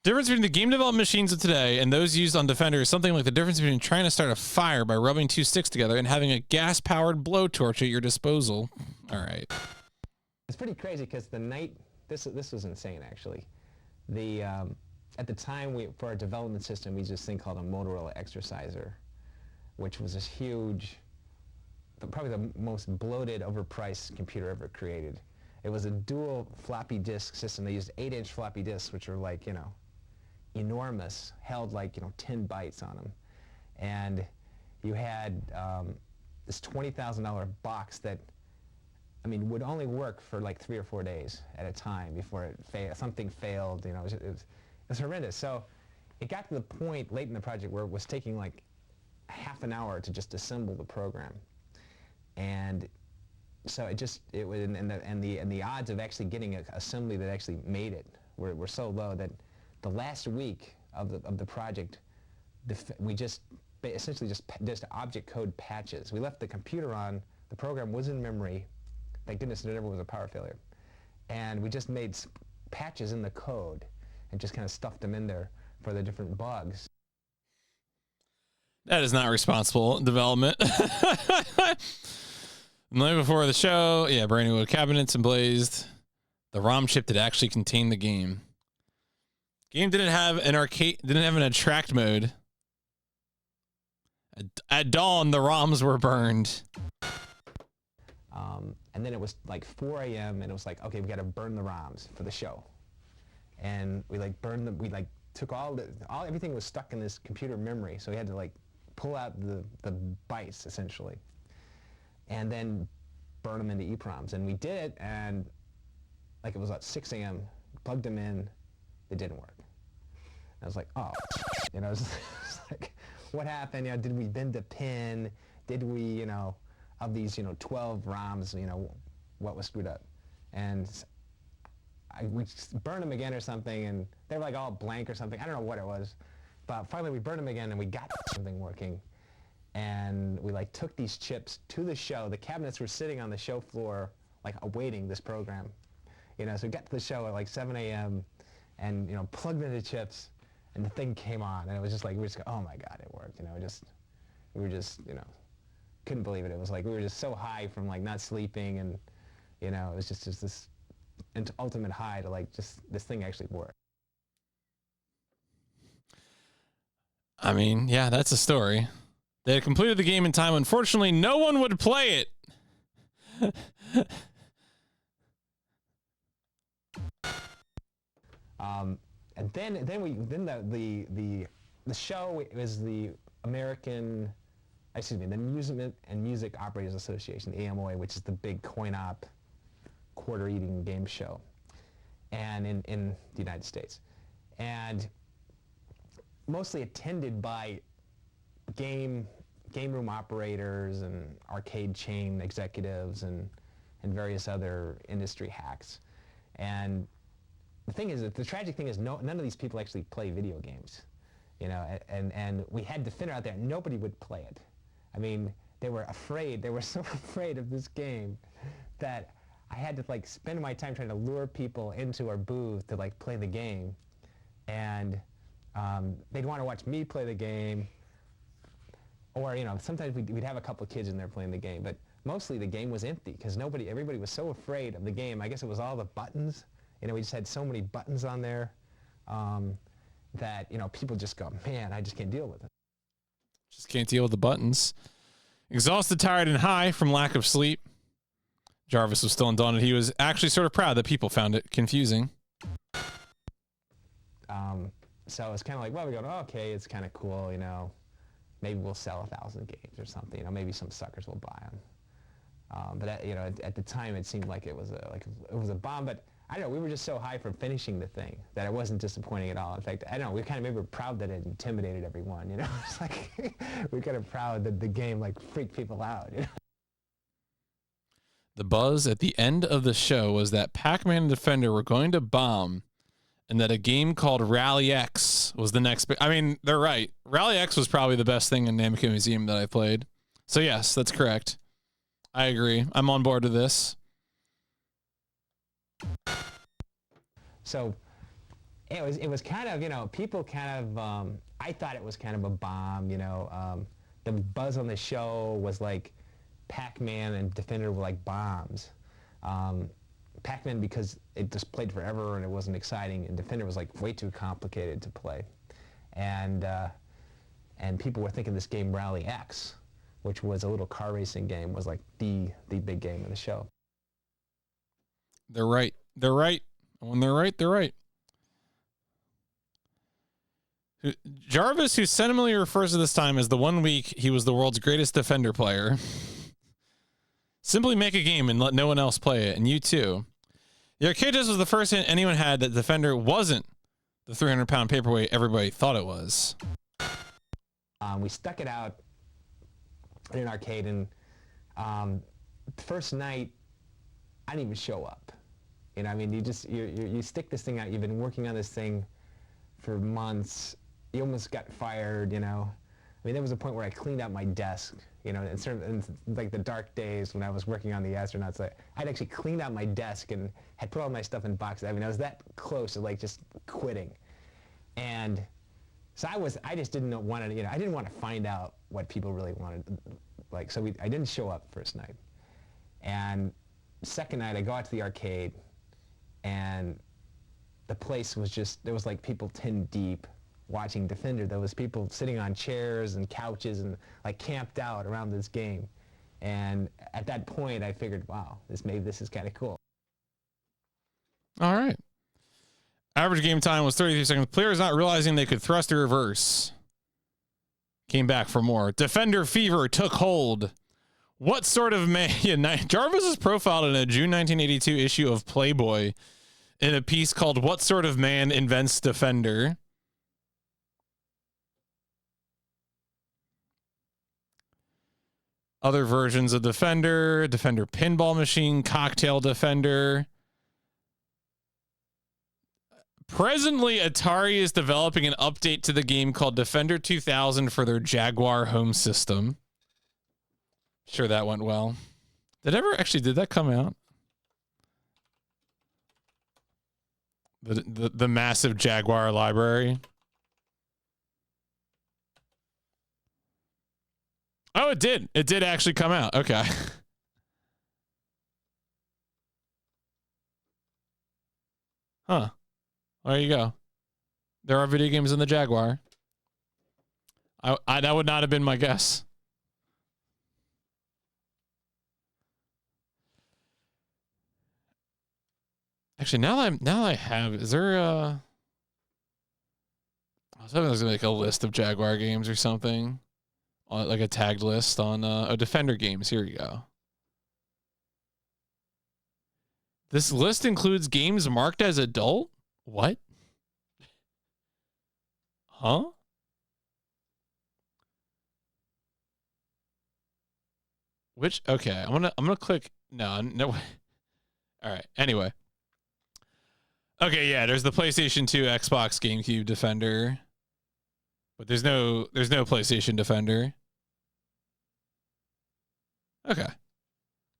Difference between the game development machines of today and those used on Defender is something like the difference between trying to start a fire by rubbing 2 sticks together and having a gas-powered blowtorch at your disposal. All right. It's pretty crazy because the night, this was insane actually. At the time, for our development system, we used this thing called a Motorola Exerciser, which was this huge, probably the most bloated, overpriced computer ever created. It was a dual floppy disk system. They used 8-inch floppy disks, which were like, you know, enormous, held like, you know, 10 bytes on them. And you had this $20,000 box that, I mean, would only work for like 3 or 4 days at a time before something failed, you know, it was horrendous. So it got to the point late in the project where it was taking like half an hour to just assemble the program. And so it was, and the odds of actually getting an assembly that actually made it were so low that the last week of the project, we just essentially just object code patches. We left the computer on, the program was in memory. Thank goodness there never was a power failure. And we just made patches in the code and just kind of stuffed them in there for the different bugs. That is not responsible development. The night before the show, yeah, brand new cabinets emblazed. The ROM chip that actually contained the game. Game didn't have an attract mode. At dawn, the ROMs were burned. And then it was like 4 a.m. and it was like, okay, we got to burn the ROMs for the show. And we like burned them. We like took everything was stuck in this computer memory, so we had to like pull out the bytes essentially, and then burn them into EEPROMs. And we did it, and like it was at 6 a.m. Plugged them in, it didn't work. And I was like, oh, you know, it was like, what happened? You know, did we bend a pin? Did we, you know, of these, you know, 12 ROMs, you know, what was screwed up? And we burned them again or something, and they were like all blank or something. I don't know what it was, but finally we burned them again, and we got something working. And we like took these chips to the show. The cabinets were sitting on the show floor, like awaiting this program. You know, so we got to the show at like 7 a.m. and, you know, plugged in the chips, and the thing came on, and it was just like, we just go, oh my God, it worked. You know, we were just, you know, couldn't believe it. It was like we were just so high from like not sleeping, and, you know, it was just this ultimate high to like just this thing actually worked. I mean, yeah, that's a story. They had completed the game in time. Unfortunately, no one would play it. And then the show was the Amusement and Music Operators Association, the AMOA, which is the big coin-op, quarter-eating game show, and in the United States, and mostly attended by game room operators and arcade chain executives and various other industry hacks. And the thing is, that the tragic thing is, none of these people actually play video games, you know. And we had Defender out there, and nobody would play it. I mean, they were afraid. They were so afraid of this game that I had to like spend my time trying to lure people into our booth to like play the game, and they'd want to watch me play the game, or, you know, sometimes we'd have a couple kids in there playing the game, but mostly the game was empty because everybody was so afraid of the game. I guess it was all the buttons. You know, we just had so many buttons on there that, you know, people just go, man, I just can't deal with it. Just can't deal with the buttons. Exhausted, tired, and high from lack of sleep. Jarvis was still undaunted. He was actually sort of proud that people found it confusing. So it's kind of like, well, we go, oh, okay, it's kind of cool, you know. Maybe we'll sell 1,000 games or something. You know, maybe some suckers will buy them. But you know, at the time, it seemed like it was a bomb. But I don't know. We were just so high from finishing the thing that it wasn't disappointing at all. In fact, I don't know. We kind of maybe were proud that it intimidated everyone. You know, it's like we're kind of proud that the game like freaked people out. You know? The buzz at the end of the show was that Pac-Man and Defender were going to bomb, and that a game called Rally X was the next. I mean, they're right. Rally X was probably the best thing in Namco Museum that I played. So yes, that's correct. I agree. I'm on board with this. So it was kind of, you know, people kind of, I thought it was kind of a bomb, you know. The buzz on the show was like Pac-Man and Defender were like bombs. Pac-Man because it just played forever and it wasn't exciting, and Defender was like way too complicated to play. And people were thinking this game Rally X, which was a little car racing game, was like the big game of the show. They're right. They're right. When they're right, they're right. Jarvis, who sentimentally refers to this time as the 1 week he was the world's greatest Defender player. Simply make a game and let no one else play it, and you too. The arcade disc was the first hint anyone had that Defender wasn't the 300-pound paperweight everybody thought it was. We stuck it out in an arcade, and the first night, I didn't even show up. You know, I mean, you stick this thing out. You've been working on this thing for months. You almost got fired, you know. I mean, there was a point where I cleaned out my desk, you know, in like the dark days when I was working on the astronauts. I'd actually cleaned out my desk and had put all my stuff in boxes. I mean, I was that close to like just quitting. And so I just didn't want to, you know, I didn't want to find out what people really wanted. Like, so I didn't show up first night. And second night, I go out to the arcade, and the place was just, there was like people 10 deep watching Defender. There was people sitting on chairs and couches and like camped out around this game. And at that point, I figured, wow, maybe this is kind of cool. All right. Average game time was 33 seconds. Players not realizing they could thrust or reverse. Came back for more. Defender fever took hold. What sort of man? Jarvis is profiled in a June 1982 issue of Playboy in a piece called "What Sort of Man Invents Defender?" Other versions of Defender: Defender Pinball Machine, Cocktail Defender. Presently, Atari is developing an update to the game called Defender 2000 for their Jaguar home system. Sure, that went well. Did that come out? The massive Jaguar library. Oh, it did. It did actually come out. Okay. Huh. There you go. There are video games in the Jaguar. That would not have been my guess. Actually, now that I have, is there I was hoping there was gonna be like a list of Jaguar games or something, like a tagged list on Defender games. Here you go. This list includes games marked as adult. What? Huh? Which? Okay, I'm gonna click. No. All right. Anyway. Okay, yeah, there's the PlayStation 2, Xbox, GameCube Defender. But there's no PlayStation Defender. Okay.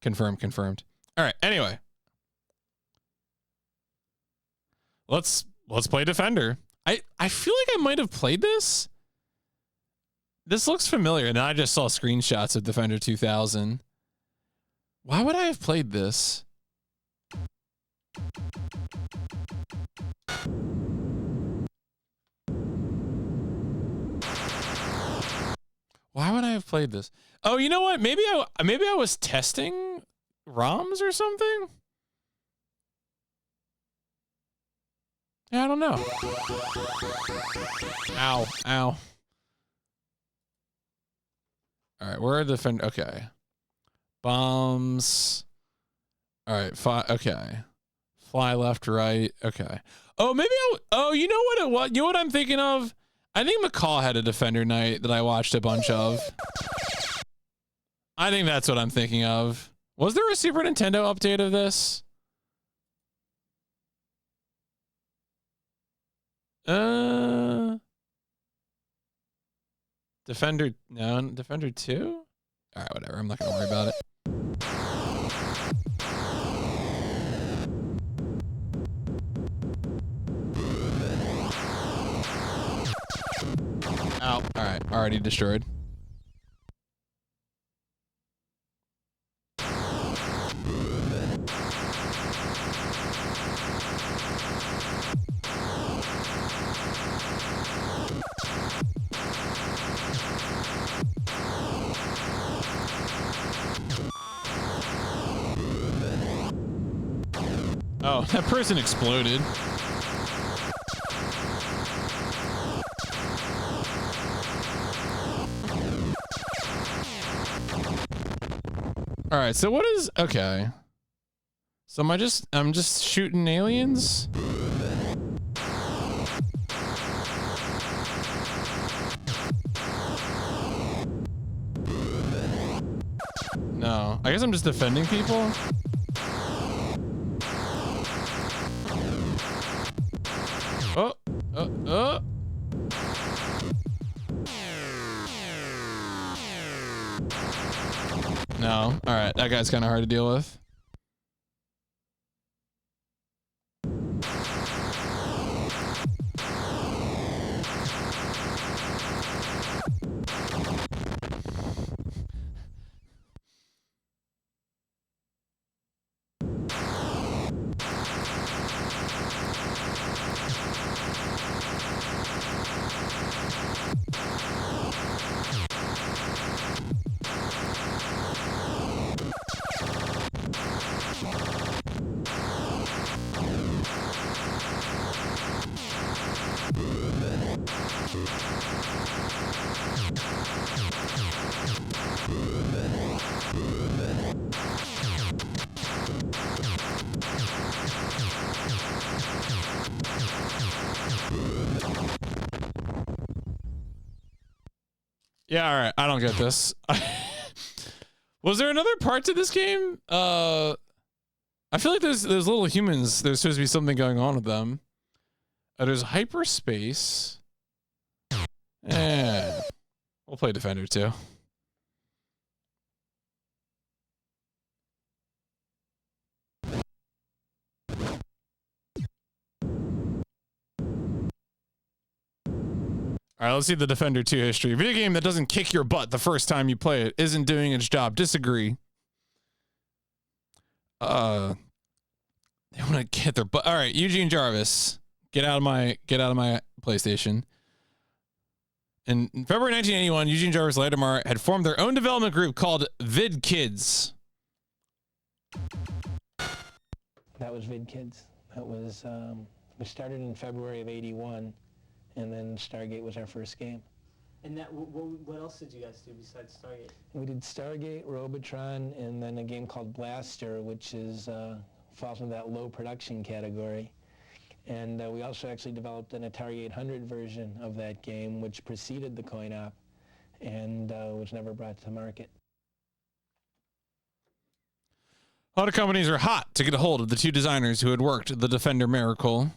Confirmed. All right, anyway. Let's play Defender. I feel like I might have played this. This looks familiar, and I just saw screenshots of Defender 2000. Why would I have played this? Why would I have played this? Oh, you know what? Maybe I was testing ROMs or something? Yeah, I don't know. Ow. All right, where are the Defender? Okay. Bombs. All right, okay. Fly left, right. Okay. Oh, maybe you know what it was? You know what I'm thinking of? I think McCall had a Defender night that I watched a bunch of. I think that's what I'm thinking of. Was there a Super Nintendo update of this? Defender 2? All right, whatever. I'm not gonna worry about it. Ow. All right, already destroyed. Oh, that person exploded. All right, so what is okay? So I'm just shooting aliens? No, I guess I'm just defending people. Oh, oh. No, all right, that guy's kind of hard to deal with. Yeah, all right. I don't get this. Was there another part to this game? I feel like there's little humans. There's supposed to be something going on with them. There's hyperspace. And we'll play Defender too. All right, let's see the Defender 2 history. Video game that doesn't kick your butt the first time you play it isn't doing its job. Disagree. They want to get their butt. All right, Eugene Jarvis, get out of my PlayStation. In February 1981, Eugene Jarvis and Latimar had formed their own development group called Vid Kids. That was Vid Kids. That was we started in February of '81. And then Stargate was our first game. And that, what else did you guys do besides Stargate? We did Stargate, Robotron, and then a game called Blaster, which is falls into that low production category. And we also actually developed an Atari 800 version of that game, which preceded the coin-op and was never brought to market. A lot of companies are hot to get a hold of the two designers who had worked the Defender Miracle.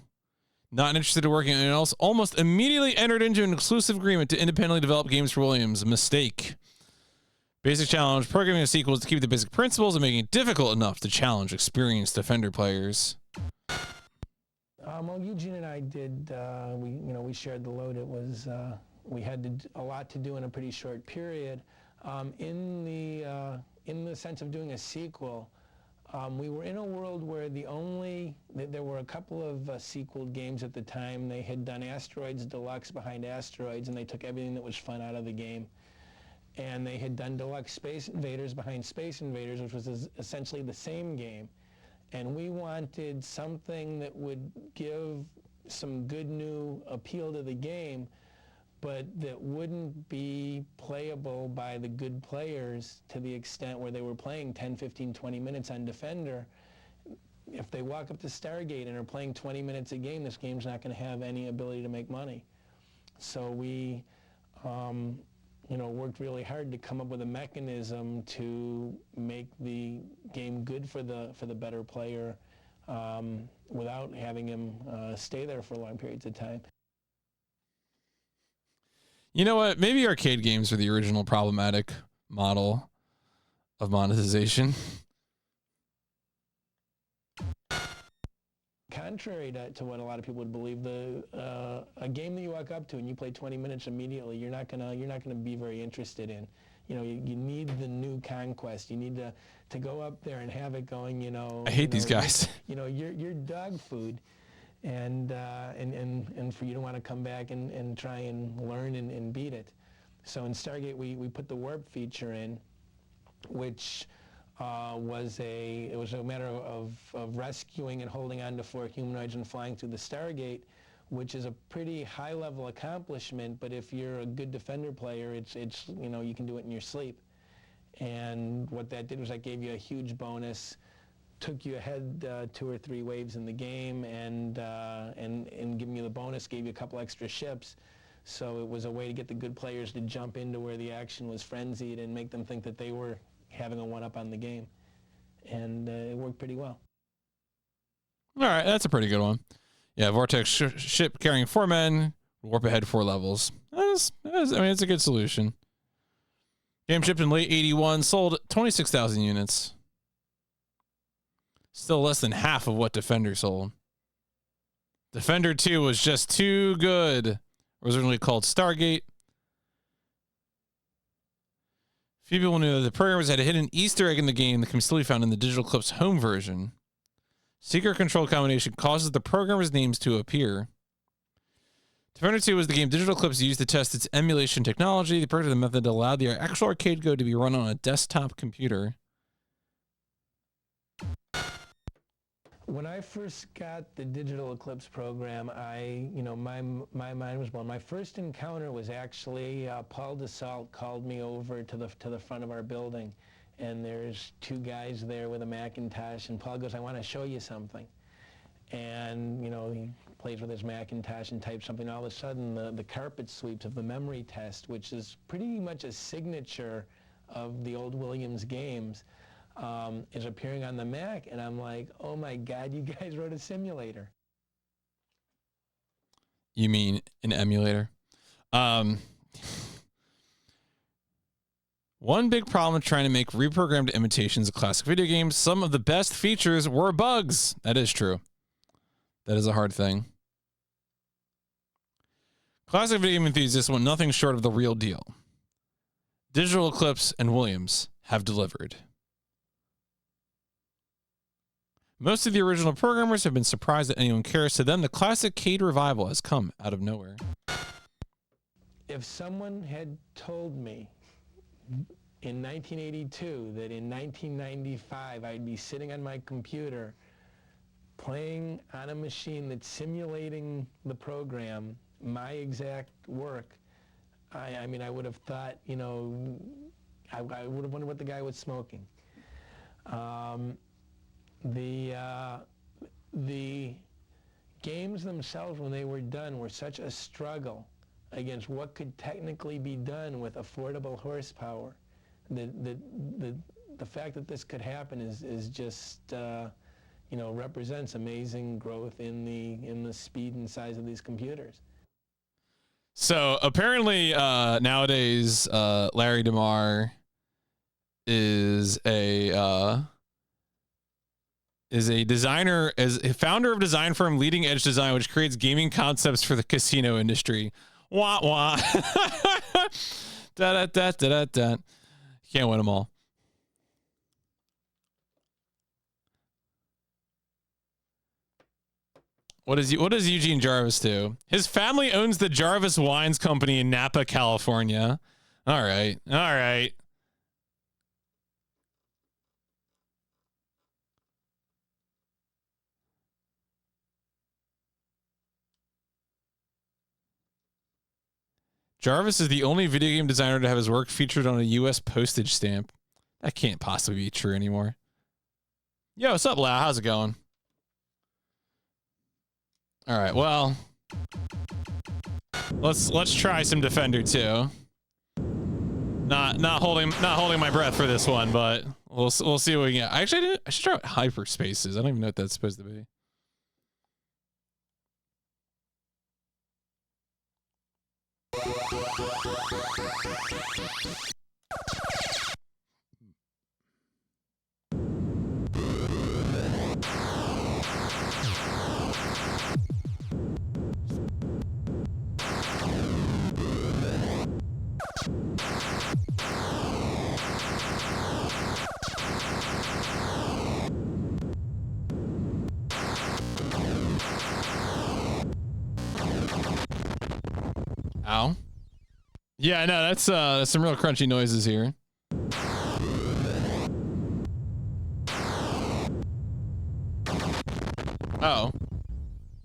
Not interested in working on anyone else, almost immediately entered into an exclusive agreement to independently develop games for Williams. A mistake. Basic challenge, programming a sequel is to keep the basic principles and making it difficult enough to challenge experienced Defender players. Well, Eugene and I did, we shared the load. It was, we had a lot to do in a pretty short period. In the sense of doing a sequel, we were in a world where there were a couple of sequel games at the time. They had done Asteroids Deluxe behind Asteroids, and they took everything that was fun out of the game. And they had done Deluxe Space Invaders behind Space Invaders, which was essentially the same game. And we wanted something that would give some good new appeal to the game, but that wouldn't be playable by the good players to the extent where they were playing 10, 15, 20 minutes on Defender. If they walk up to Stargate and are playing 20 minutes a game, this game's not going to have any ability to make money. So we worked really hard to come up with a mechanism to make the game good for the better player without having him stay there for long periods of time. You know what? Maybe arcade games are the original problematic model of monetization. Contrary to what a lot of people would believe, a game that you walk up to and you play 20 minutes immediately, you're not gonna be very interested in. You need the new conquest. You need to go up there and have it going. I hate these guys. You're dog food. And for you to want to come back and try and learn and beat it. So in Stargate, we put the warp feature in, which it was a matter of rescuing and holding on to 4 humanoids and flying through the Stargate, which is a pretty high-level accomplishment. But if you're a good Defender player, it's you know, you can do it in your sleep. And what that did was that gave you a huge bonus, took you ahead 2 or 3 waves in the game, and giving you the bonus gave you a couple extra ships. So it was a way to get the good players to jump into where the action was frenzied and make them think that they were having a one-up on the game. And it worked pretty well. All right, that's a pretty good one. Yeah, Vortex ship carrying 4 men, warp ahead 4 levels. I mean, it's a good solution. Game shipped in late 81, sold 26,000 units. Still less than half of what Defender sold. Defender 2 was just too good. It was originally called Stargate. Few people knew that the programmers had a hidden Easter egg in the game that can still be found in the Digital Eclipse home version. Secret control combination causes the programmers' names to appear. Defender 2 was the game Digital Eclipse used to test its emulation technology. The prototype method allowed the actual arcade code to be run on a desktop computer. When I first got the Digital Eclipse program, my mind was blown. My first encounter was actually Paul Dassault called me over to the front of our building, and there's 2 guys there with a Macintosh, and Paul goes, "I want to show you something." And he plays with his Macintosh and types something. All of a sudden, the carpet sweeps of the memory test, which is pretty much a signature of the old Williams games, is appearing on the Mac, and I'm like, oh my God, you guys wrote a simulator. You mean an emulator? One big problem with trying to make reprogrammed imitations of classic video games, some of the best features were bugs. That is true. That is a hard thing. Classic video game enthusiasts want nothing short of the real deal. Digital Eclipse and Williams have delivered. Most of the original programmers have been surprised that anyone cares. To them, the classic Cade revival has come out of nowhere. If someone had told me in 1982 that in 1995 I'd be sitting on my computer playing on a machine that's simulating the program, my exact work, I mean, I would have thought, I would have wondered what the guy was smoking. The games themselves, when they were done, were such a struggle against what could technically be done with affordable horsepower. The fact that this could happen is just represents amazing growth in the speed and size of these computers. So apparently nowadays Larry DeMar is a designer, is a founder of design firm Leading Edge Design, which creates gaming concepts for the casino industry. Wah wah. Da da da da da. Can't win them all. What does Eugene Jarvis do? His family owns the Jarvis Wines Company in Napa, California. All right. All right. Jarvis is the only video game designer to have his work featured on a U.S. postage stamp. That can't possibly be true anymore. Yo, what's up, Lau? How's it going? All right, well, let's try some Defender 2. Not holding my breath for this one, but we'll see what we get. I should try out hyperspaces. I don't even know what that's supposed to be. Ow. Yeah, no, that's some real crunchy noises here. Oh.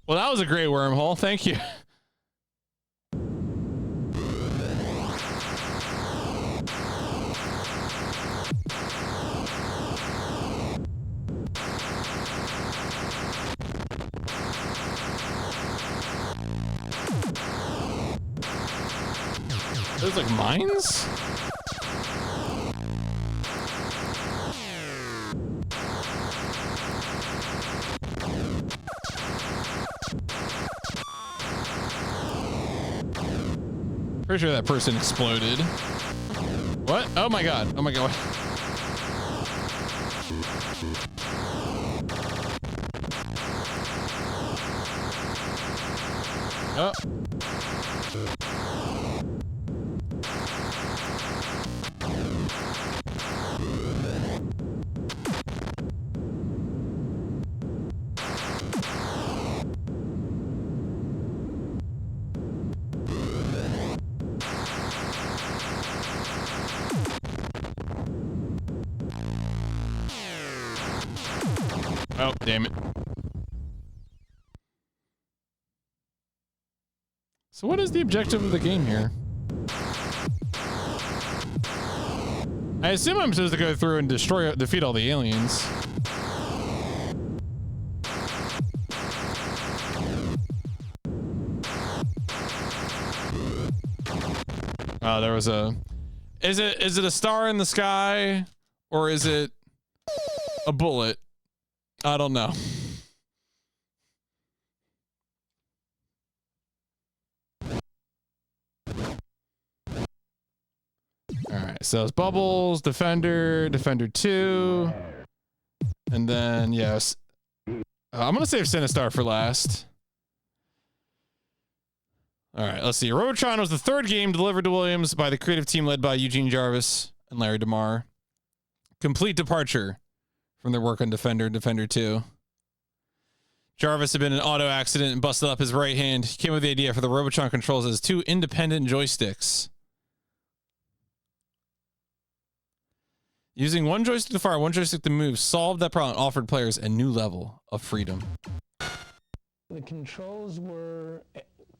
Well, that was a great wormhole. Thank you. There's like mines? Pretty sure that person exploded. What? Oh my god. Oh my god. Oh. Oh, damn it. So what is the objective of the game here? I assume I'm supposed to go through and defeat all the aliens. Oh, there was a... Is it a star in the sky? Or is it a bullet? I don't know. Alright, so it's Bubbles, Defender, Defender 2. And then, yes. I'm going to save Sinistar for last. Alright, let's see. Robotron was the third game delivered to Williams by the creative team led by Eugene Jarvis and Larry DeMar. Complete departure from their work on Defender, Defender 2. Jarvis had been in an auto accident and busted up his right hand. He came with the idea for the Robotron controls as two independent joysticks. Using one joystick to fire, one joystick to move, solved that problem and offered players a new level of freedom. The controls were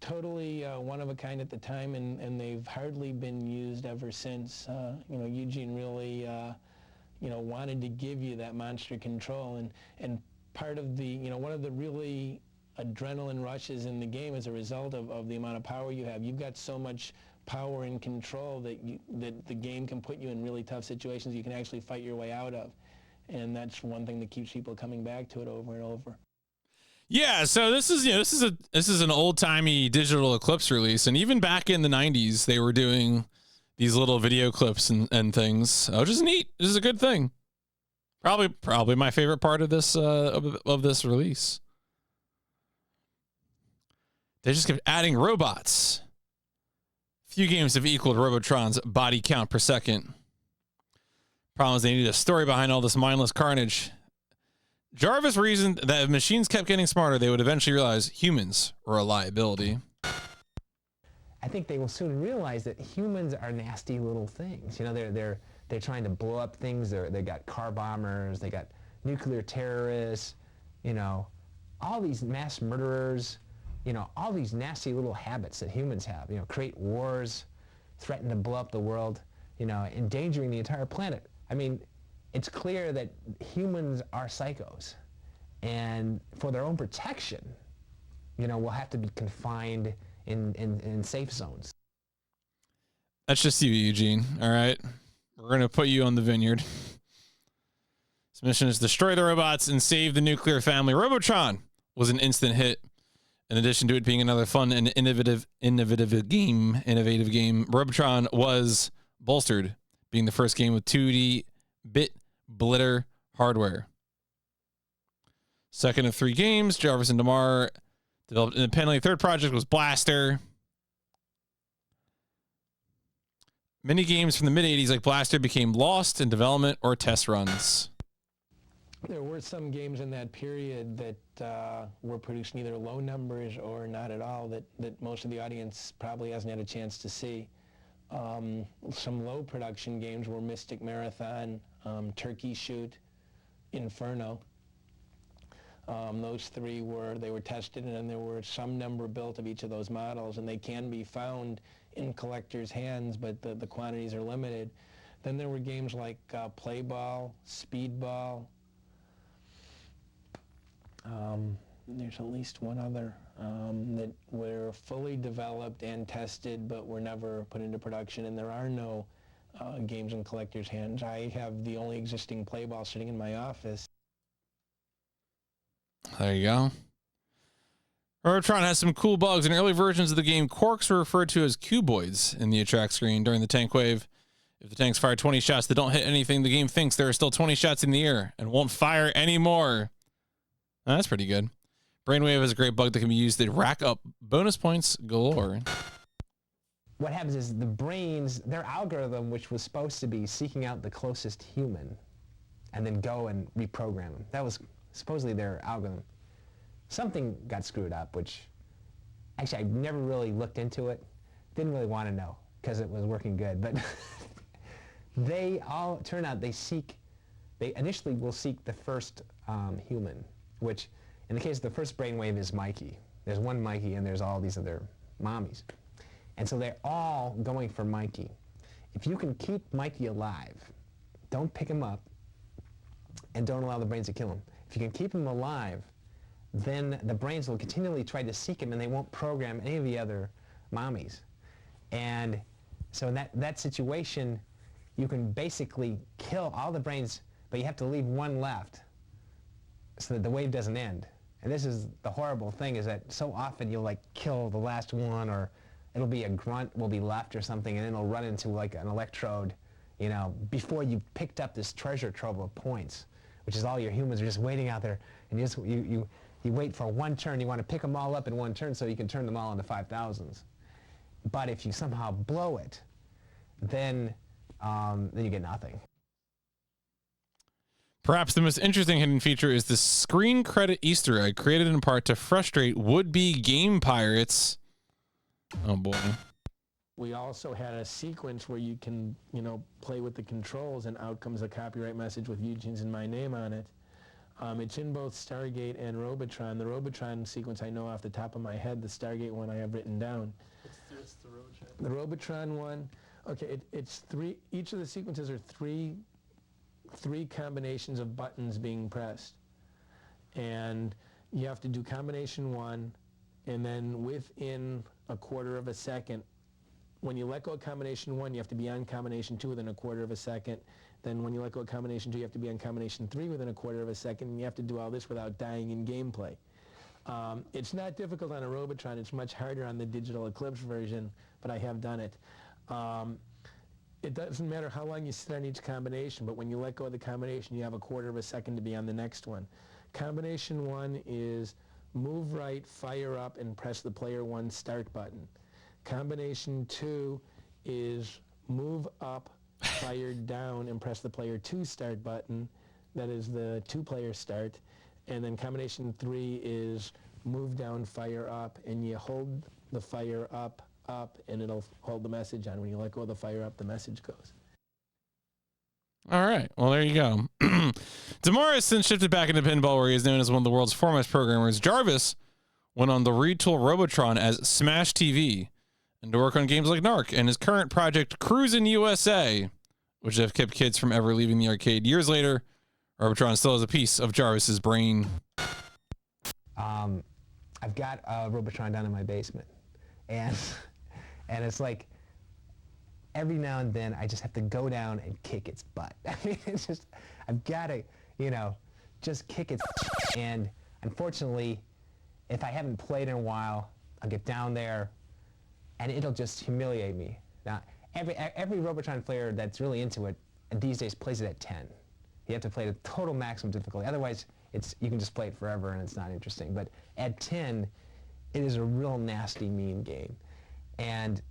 totally one of a kind at the time, and they've hardly been used ever since. You know, Eugene really, you know, wanted to give you that monster control, and part of the, you know, one of the really adrenaline rushes in the game as a result of the amount of power you have. You've got so much power and control that the game can put you in really tough situations you can actually fight your way out of, and that's one thing that keeps people coming back to it over and over. Yeah, so this is, you know, this is an old-timey digital Eclipse release, and even back in the 90s they were doing these little video clips and things, which is neat. This is a good thing. Probably my favorite part of this of this release. They just kept adding robots. Few games have equaled Robotron's body count per second. Problem is they needed a story behind all this mindless carnage. Jarvis reasoned that if machines kept getting smarter, they would eventually realize humans were a liability. I think they will soon realize that humans are nasty little things. You know, they're trying to blow up things. They got car bombers. They got nuclear terrorists. You know, all these mass murderers. You know, all these nasty little habits that humans have. You know, create wars, threaten to blow up the world. You know, endangering the entire planet. I mean, it's clear that humans are psychos, and for their own protection, you know, we'll have to be confined in safe zones. That's just you, Eugene. All right. We're going to put you on the vineyard. This mission is destroy the robots and save the nuclear family. Robotron was an instant hit. In addition to it being another fun and innovative game, Robotron was bolstered, being the first game with 2D bit blitter hardware. Second of 3 games, Jarvis and DeMar developed independently. Third project was Blaster. Many games from the mid-'80s like Blaster became lost in development or test runs. There were some games in that period that were producing either low numbers or not at all that most of the audience probably hasn't had a chance to see. Some low production games were Mystic Marathon, Turkey Shoot, Inferno. Those three they were tested, and then there were some number built of each of those models, and they can be found in collectors' hands, but the quantities are limited. Then there were games like Play Ball, Speedball. There's at least one other that were fully developed and tested, but were never put into production, and there are no games in collectors' hands. I have the only existing Play Ball sitting in my office. There you go. Robotron has some cool bugs. In early versions of the game, quarks were referred to as cuboids in the attract screen during the tank wave. If the tanks fire 20 shots that don't hit anything, the game thinks there are still 20 shots in the air and won't fire anymore. That's pretty good. Brainwave is a great bug that can be used to rack up bonus points galore. What happens is the brains, their algorithm, which was supposed to be seeking out the closest human and then go and reprogram them. That was supposedly their algorithm. Something got screwed up, which actually I never really looked into it. Didn't really want to know because it was working good. But they all turn out they initially will seek the first human, which in the case of the first brainwave is Mikey. There's one Mikey and there's all these other mommies. And so they're all going for Mikey. If you can keep Mikey alive, don't pick him up and don't allow the brains to kill him. If you can keep him alive, then the brains will continually try to seek him and they won't program any of the other mommies. And so in that situation, you can basically kill all the brains, but you have to leave one left so that the wave doesn't end. And this is the horrible thing, is that so often you'll like kill the last one, or it'll be a grunt will be left or something, and then it'll run into like an electrode, you know, before you picked up this treasure trove of points, which is all your humans are just waiting out there, and you wait for one turn. You want to pick them all up in one turn so you can turn them all into 5,000s. But if you somehow blow it, then you get nothing. Perhaps the most interesting hidden feature is the screen credit Easter egg, created in part to frustrate would-be game pirates. Oh boy. We also had a sequence where you can, play with the controls, and out comes a copyright message with Eugene's and my name on it. It's in both Stargate and Robotron. The Robotron sequence I know off the top of my head. The Stargate one I have written down. It's the Robotron. The Robotron one, okay, it's three. Each of the sequences are three combinations of buttons being pressed, and you have to do combination one, and then within a quarter of a second, when you let go of combination one, you have to be on combination two within a quarter of a second. Then when you let go of combination two, you have to be on combination three within a quarter of a second, and you have to do all this without dying in gameplay. It's not difficult on a Robotron. It's much harder on the digital Eclipse version, but I have done it. It doesn't matter how long you sit on each combination, but when you let go of the combination, you have a quarter of a second to be on the next one. Combination one is move right, fire up, and press the player one start button. Combination two is move up, fire down, and press the player two start button. That is the two-player start. And then combination three is move down, fire up, and you hold the fire up, and it'll hold the message on. When you let go of the fire up, the message goes. All right. Well, there you go. Damar has since shifted back into pinball, where he is known as one of the world's foremost programmers. Jarvis went on the retool Robotron as Smash TV and to work on games like Narc and his current project Cruisin' USA, which have kept kids from ever leaving the arcade. Years later, Robotron still has a piece of Jarvis's brain. I've got a Robotron down in my basement, and it's like every now and then I just have to go down and kick its butt. I mean, it's just, I've got to, just kick its and unfortunately, if I haven't played in a while, I'll get down there and it'll just humiliate me. Now, every Robotron player that's really into it these days plays it at 10. You have to play the total maximum difficulty. Otherwise, you can just play it forever and it's not interesting. But at 10, it is a real nasty, mean game. And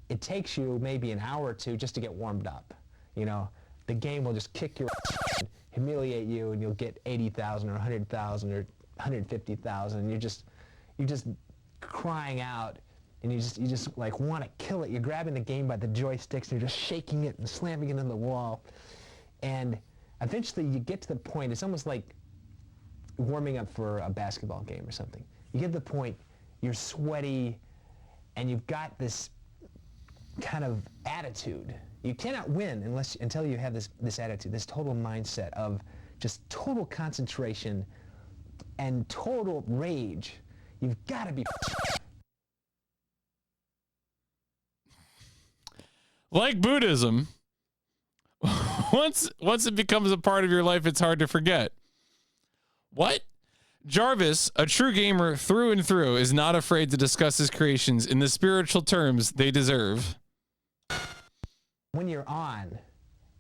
it takes you maybe an hour or two just to get warmed up. The game will just kick your ass, humiliate you, and you'll get 80,000 or 100,000 or 150,000. You're just crying out, and you just like want to kill it. You're grabbing the game by the joysticks, and you're just shaking it and slamming it on the wall. And eventually you get to the point, it's almost like warming up for a basketball game or something. You get to the point, you're sweaty, and you've got this kind of attitude. You cannot win until you have this attitude, this total mindset of just total concentration and total rage. You've got to be. Like Buddhism, once it becomes a part of your life, it's hard to forget. What? Jarvis, a true gamer through and through, is not afraid to discuss his creations in the spiritual terms they deserve. When you're on,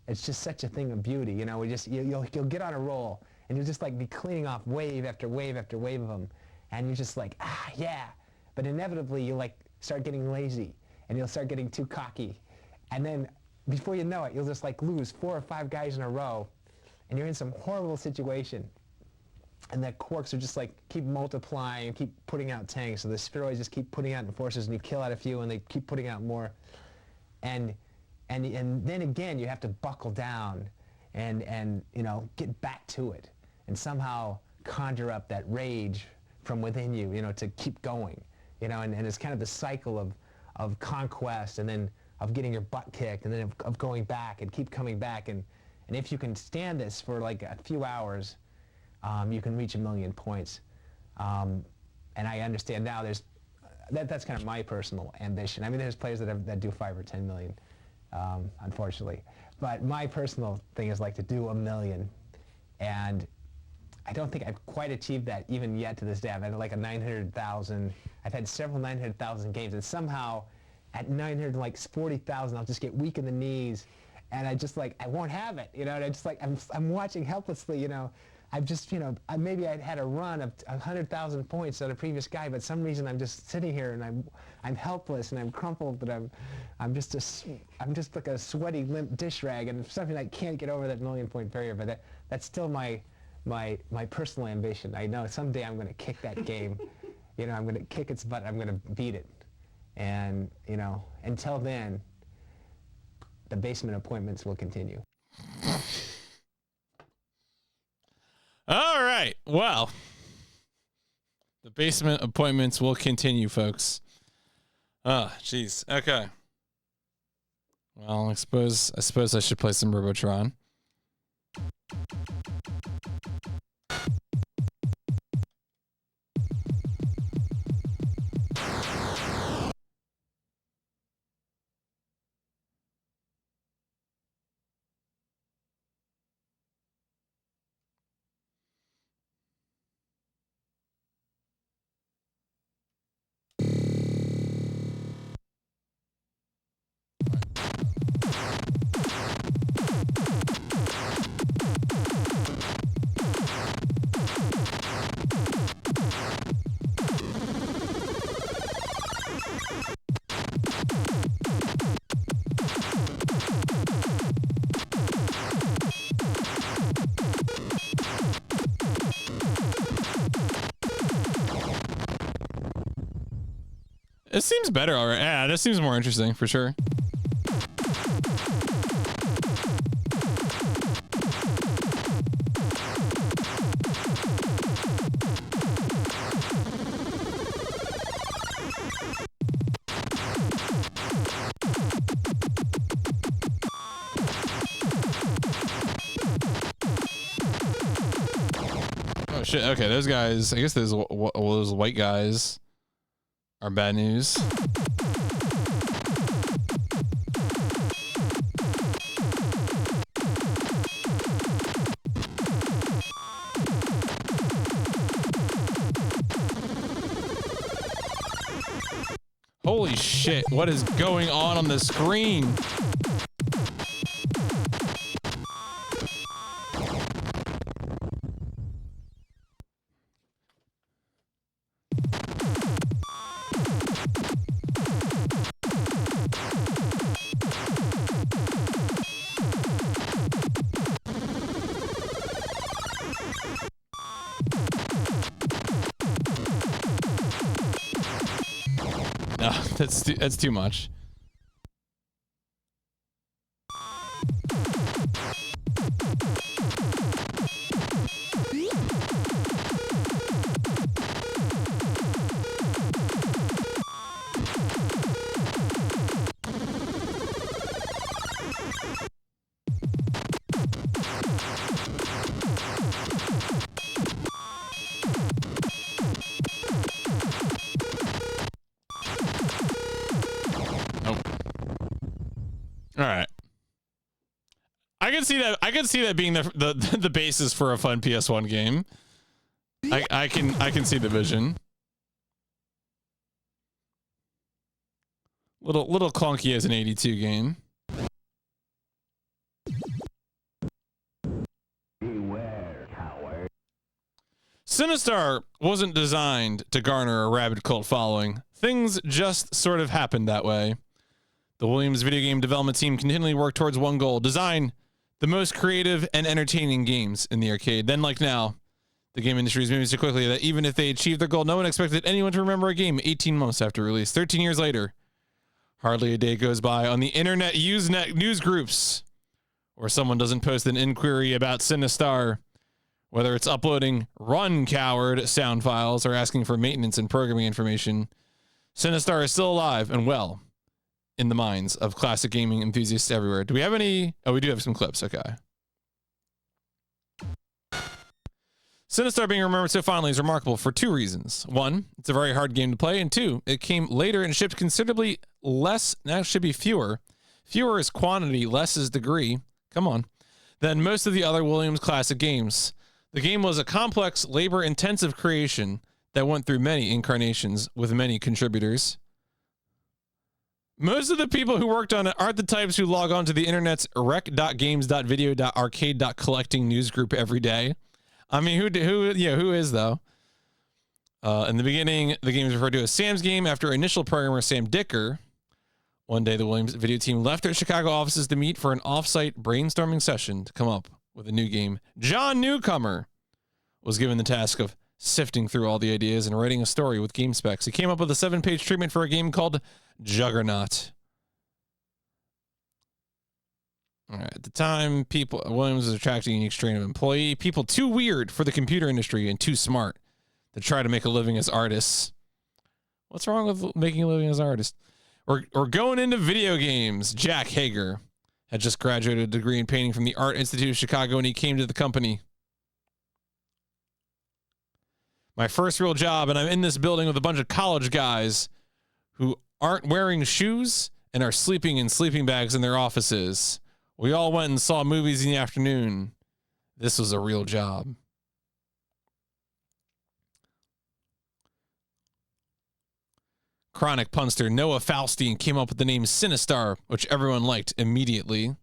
it's just such a thing of beauty. You know, you'll get on a roll, and you'll just like be cleaning off wave after wave after wave of them, and you're just like, ah, yeah. But inevitably, you like start getting lazy, and you'll start getting too cocky, and then before you know it, you'll just like lose 4 or 5 guys in a row, and you're in some horrible situation. And the quarks are just like keep multiplying and keep putting out tanks. So the spheroids just keep putting out forces, and you kill out a few, and they keep putting out more. And then again, you have to buckle down and you know, get back to it and somehow conjure up that rage from within you, you know, to keep going, you know, and it's kind of the cycle of conquest, and then of getting your butt kicked, and then of going back and keep coming back. And if you can stand this for like a few hours, you can reach 1 million points. And I understand now that's kind of my personal ambition. I mean, there's players that do 5 or 10 million, unfortunately. But my personal thing is like to do 1 million. And I don't think I've quite achieved that even yet to this day. I've had like a 900,000. I've had several 900,000 games. And somehow at 940,000, I'll just get weak in the knees. And I just like, I won't have it, you know. And I just like, I'm watching helplessly, you know. I've just, you know, maybe I'd had a run of 100,000 points on a previous guy, but some reason I'm just sitting here and I'm helpless and I'm crumpled, but I'm just like a sweaty, limp dish rag, and something I can't get over that 1 million point barrier. But that's still my personal ambition. I know someday I'm going to kick that game. You know, I'm going to kick its butt. I'm going to beat it. And you know, until then, the basement appointments will continue. All right. Well, the basement appointments will continue, folks. Oh, jeez. Okay. Well, I suppose I should play some Robotron. It seems better already. Yeah, this seems more interesting for sure. Oh shit. Okay, those guys. I guess those white guys are bad news. Holy shit, what is going on the screen? No, that's too much. I can see that. I can see that being the basis for a fun PS1 game. I can see the vision. Little clunky as an 82 game. Beware, coward. Sinistar wasn't designed to garner a rabid cult following. Things just sort of happened that way. The Williams video game development team continually worked towards one goal: design the most creative and entertaining games in the arcade. Then, like now, the game industry is moving so quickly that even if they achieved their goal, no one expected anyone to remember a game 18 months after release. 13 years later, hardly a day goes by on the internet Usenet news groups where someone doesn't post an inquiry about Sinistar, whether it's uploading "Run, Coward" sound files or asking for maintenance and programming information. Sinistar is still alive and well in the minds of classic gaming enthusiasts everywhere. Do we have any? Oh, we do have some clips. Okay. Sinistar being remembered so fondly is remarkable for two reasons. One, it's a very hard game to play, and two, it came later and shipped considerably less, now it should be fewer. Fewer is quantity, less is degree, come on, than most of the other Williams classic games. The game was a complex, labor-intensive creation that went through many incarnations with many contributors. Most of the people who worked on it aren't the types who log on to the internet's rec.games.video.arcade.collecting news group every day. I mean, who is though? In the beginning, the game is referred to as Sam's Game after initial programmer Sam Dicker. One day, the Williams video team left their Chicago offices to meet for an off-site brainstorming session to come up with a new game. John Newcomer was given the task of sifting through all the ideas and writing a story with game specs. He came up with a 7-page treatment for a game called Juggernaut. All right. At the time, Williams was attracting a unique strain of employee, people too weird for the computer industry and too smart to try to make a living as artists. What's wrong with making a living as artists? Or going into video games. Jack Hager had just graduated a degree in painting from the Art Institute of Chicago, and he came to the company. My first real job, and I'm in this building with a bunch of college guys who aren't wearing shoes and are sleeping in sleeping bags in their offices. We all went and saw movies in the afternoon. This was a real job. Chronic punster Noah Falstein came up with the name Sinistar, which everyone liked immediately.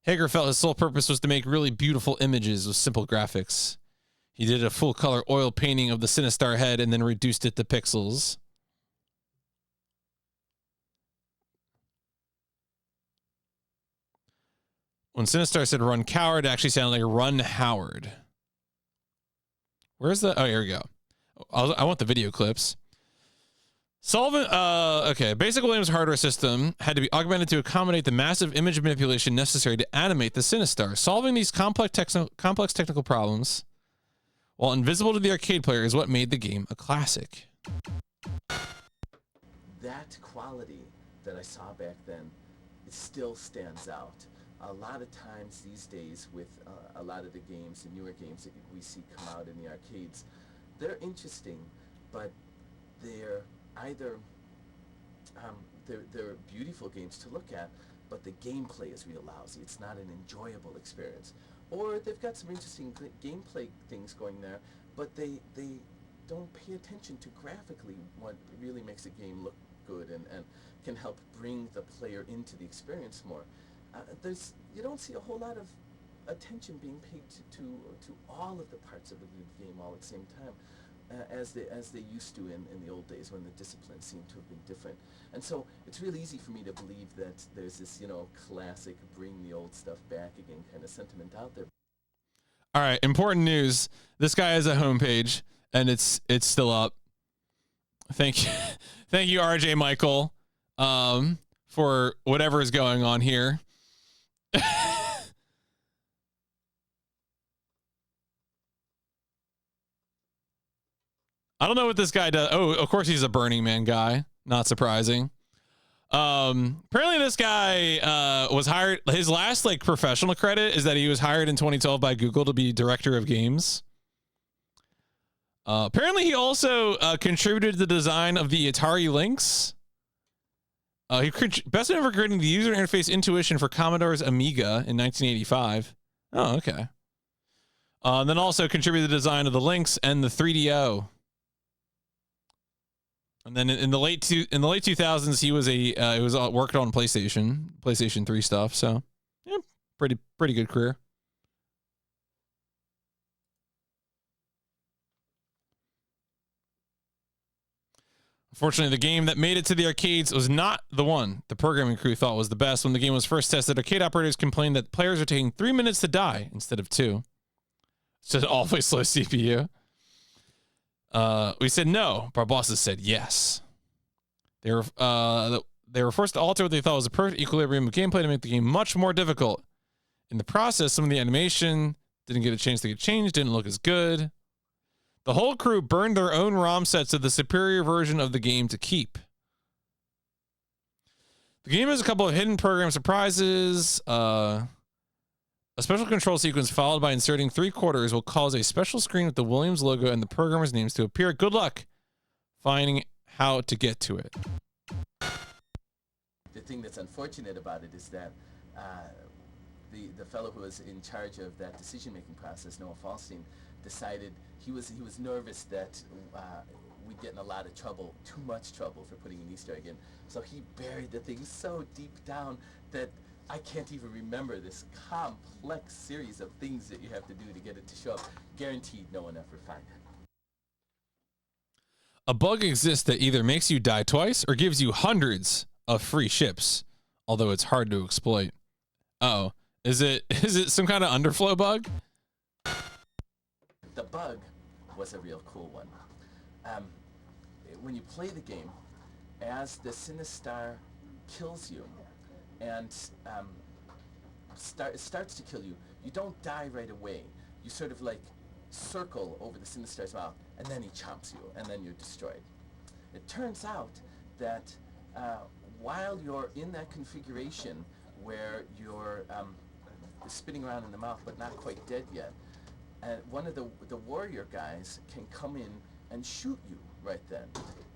Hager felt his sole purpose was to make really beautiful images with simple graphics. He did a full-color oil painting of the Sinistar head and then reduced it to pixels. When Sinistar said "Run, Coward," it actually sounded like "Run, Howard." Where's the... Oh, here we go. I want the video clips. Okay. Basic Williams hardware system had to be augmented to accommodate the massive image manipulation necessary to animate the Sinistar. Solving these complex technical problems, while invisible to the arcade player, is what made the game a classic. That quality that I saw back then, it still stands out. A lot of times these days with a lot of the games, the newer games that we see come out in the arcades, they're interesting, but they're either they're beautiful games to look at, but the gameplay is real lousy. It's not an enjoyable experience. Or they've got some interesting gameplay things going there, but they don't pay attention to graphically what really makes a game look good and can help bring the player into the experience more. You don't see a whole lot of attention being paid to all of the parts of a good game all at the same time, as they used to in the old days when the disciplines seemed to have been different. And so it's really easy for me to believe that there's this, classic bring the old stuff back again kind of sentiment out there. All right, important news. This guy has a homepage, and it's still up. Thank you, RJ Michael, for whatever is going on here. I don't know what this guy does. Oh, of course he's a Burning Man guy. Not surprising. Apparently this guy was hired. His last professional credit is that he was hired in 2012 by Google to be director of games. Apparently he also contributed to the design of the Atari Lynx Best known for creating the user interface intuition for Commodore's Amiga in 1985. Oh, okay. Then also contributed the design of the Lynx and the 3DO. And then in the late 2000s, he was worked on PlayStation 3 stuff. So, yeah, pretty good career. Unfortunately, the game that made it to the arcades was not the one the programming crew thought was the best. When the game was first tested, arcade operators complained that players are taking 3 minutes to die instead of 2. It's just always slow CPU. We said no, but our bosses said yes. They were forced to alter what they thought was a perfect equilibrium of gameplay to make the game much more difficult. In the process, some of the animation didn't get a chance to get changed, didn't look as good. The whole crew burned their own ROM sets of the superior version of the game to keep. The game has a couple of hidden program surprises. A special control sequence followed by inserting 3/4 will cause a special screen with the Williams logo and the programmer's names to appear. Good luck finding how to get to it. The thing that's unfortunate about it is that the fellow who was in charge of that decision-making process, Noah Falstein, decided he was nervous that we'd get in a lot of trouble, too much trouble for putting an Easter egg in. So he buried the thing so deep down that I can't even remember this complex series of things that you have to do to get it to show up. Guaranteed no one ever find it. A bug exists that either makes you die twice or gives you hundreds of free ships, although it's hard to exploit. Uh-oh. Is it some kind of underflow bug? The bug was a real cool one. When you play the game, as the Sinistar kills you and starts to kill you, you don't die right away. You sort of like circle over the Sinistar's mouth, and then he chomps you, and then you're destroyed. It turns out that while you're in that configuration where you're spinning around in the mouth but not quite dead yet, one of the warrior guys can come in and shoot you right then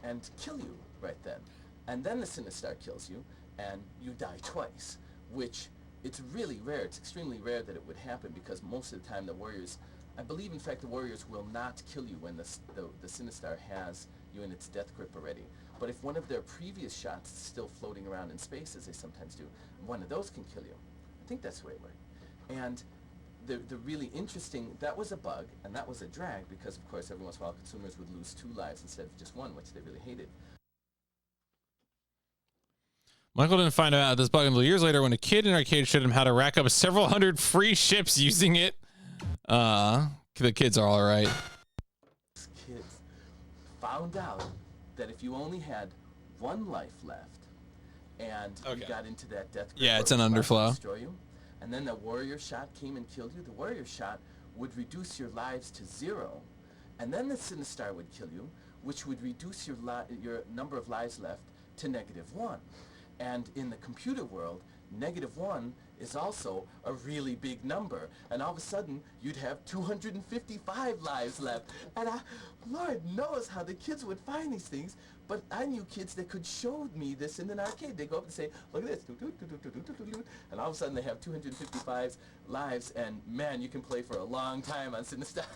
and kill you right then. And then the Sinistar kills you and you die twice, which it's really rare. It's extremely rare that it would happen because most of the time the warriors, I believe in fact the warriors will not kill you when the Sinistar has you in its death grip already. But if one of their previous shots is still floating around in space, as they sometimes do, one of those can kill you. I think that's the way it worked. And the really interesting, that was a bug, and that was a drag, because of course every once in a while consumers would lose 2 lives instead of just 1, which they really hated. Michael didn't find out this bug until years later when a kid in an arcade showed him how to rack up several hundred free ships using it. The kids are all right. Kids found out that if you only had 1 life left, and you got into that death grip, yeah, it's an underflow. Destroy you, and then the warrior shot came and killed you, the warrior shot would reduce your lives to 0, and then the Sinistar would kill you, which would reduce your number of lives left to -1. And in the computer world, -1 is also a really big number, and all of a sudden you'd have 255 lives left. And Lord knows how the kids would find these things, but I knew kids that could show me this in an arcade. They go up and say, look at this, and all of a sudden they have 255 lives, and man, you can play for a long time on Sinistar.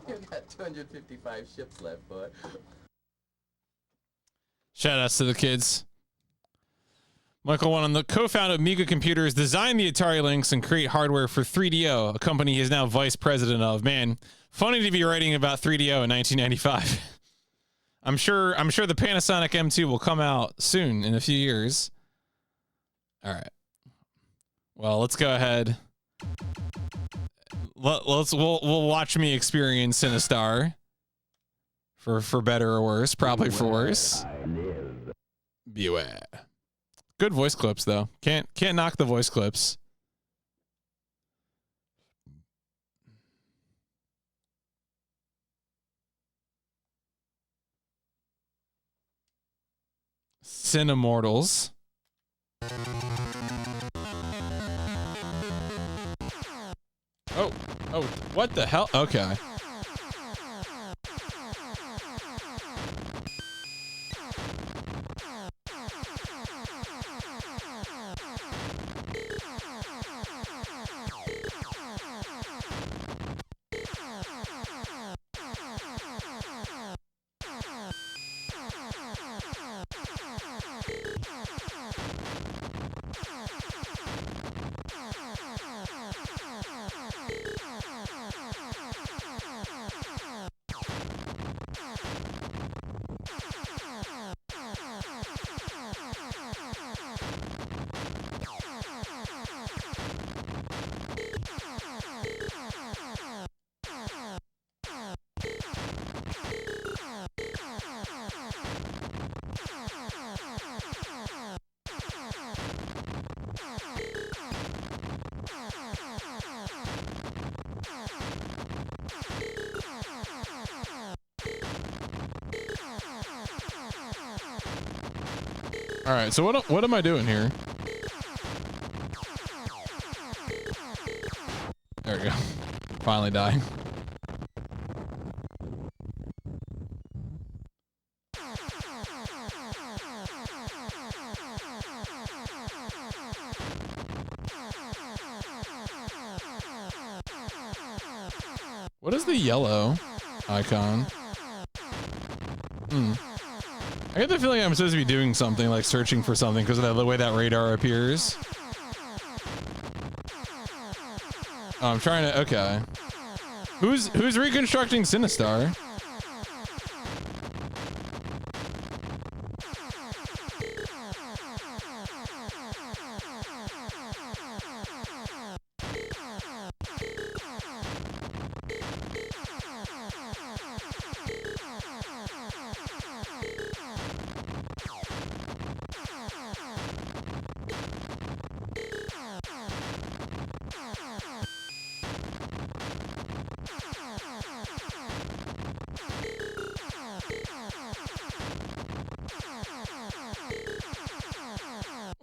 You've got 255 ships left, boy. Shout outs to the kids. Michael One, the co-founder of Amiga Computers, designed the Atari Lynx and create hardware for 3DO, a company he is now vice president of. Man, funny to be writing about 3DO in 1995. I'm sure the Panasonic M2 will come out soon in a few years. All right. Well, let's go ahead. We'll watch me experience Sinistar. For better or worse, probably for worse. Beware. Good voice clips though. Can't knock the voice clips. Cinemortals. Oh, what the hell? Okay. All right, so what am I doing here? There we go. Finally dying. What is the yellow icon? I get the feeling I'm supposed to be doing something, like searching for something, because of the way that radar appears. Oh, I'm trying to. Okay. Who's reconstructing Sinistar?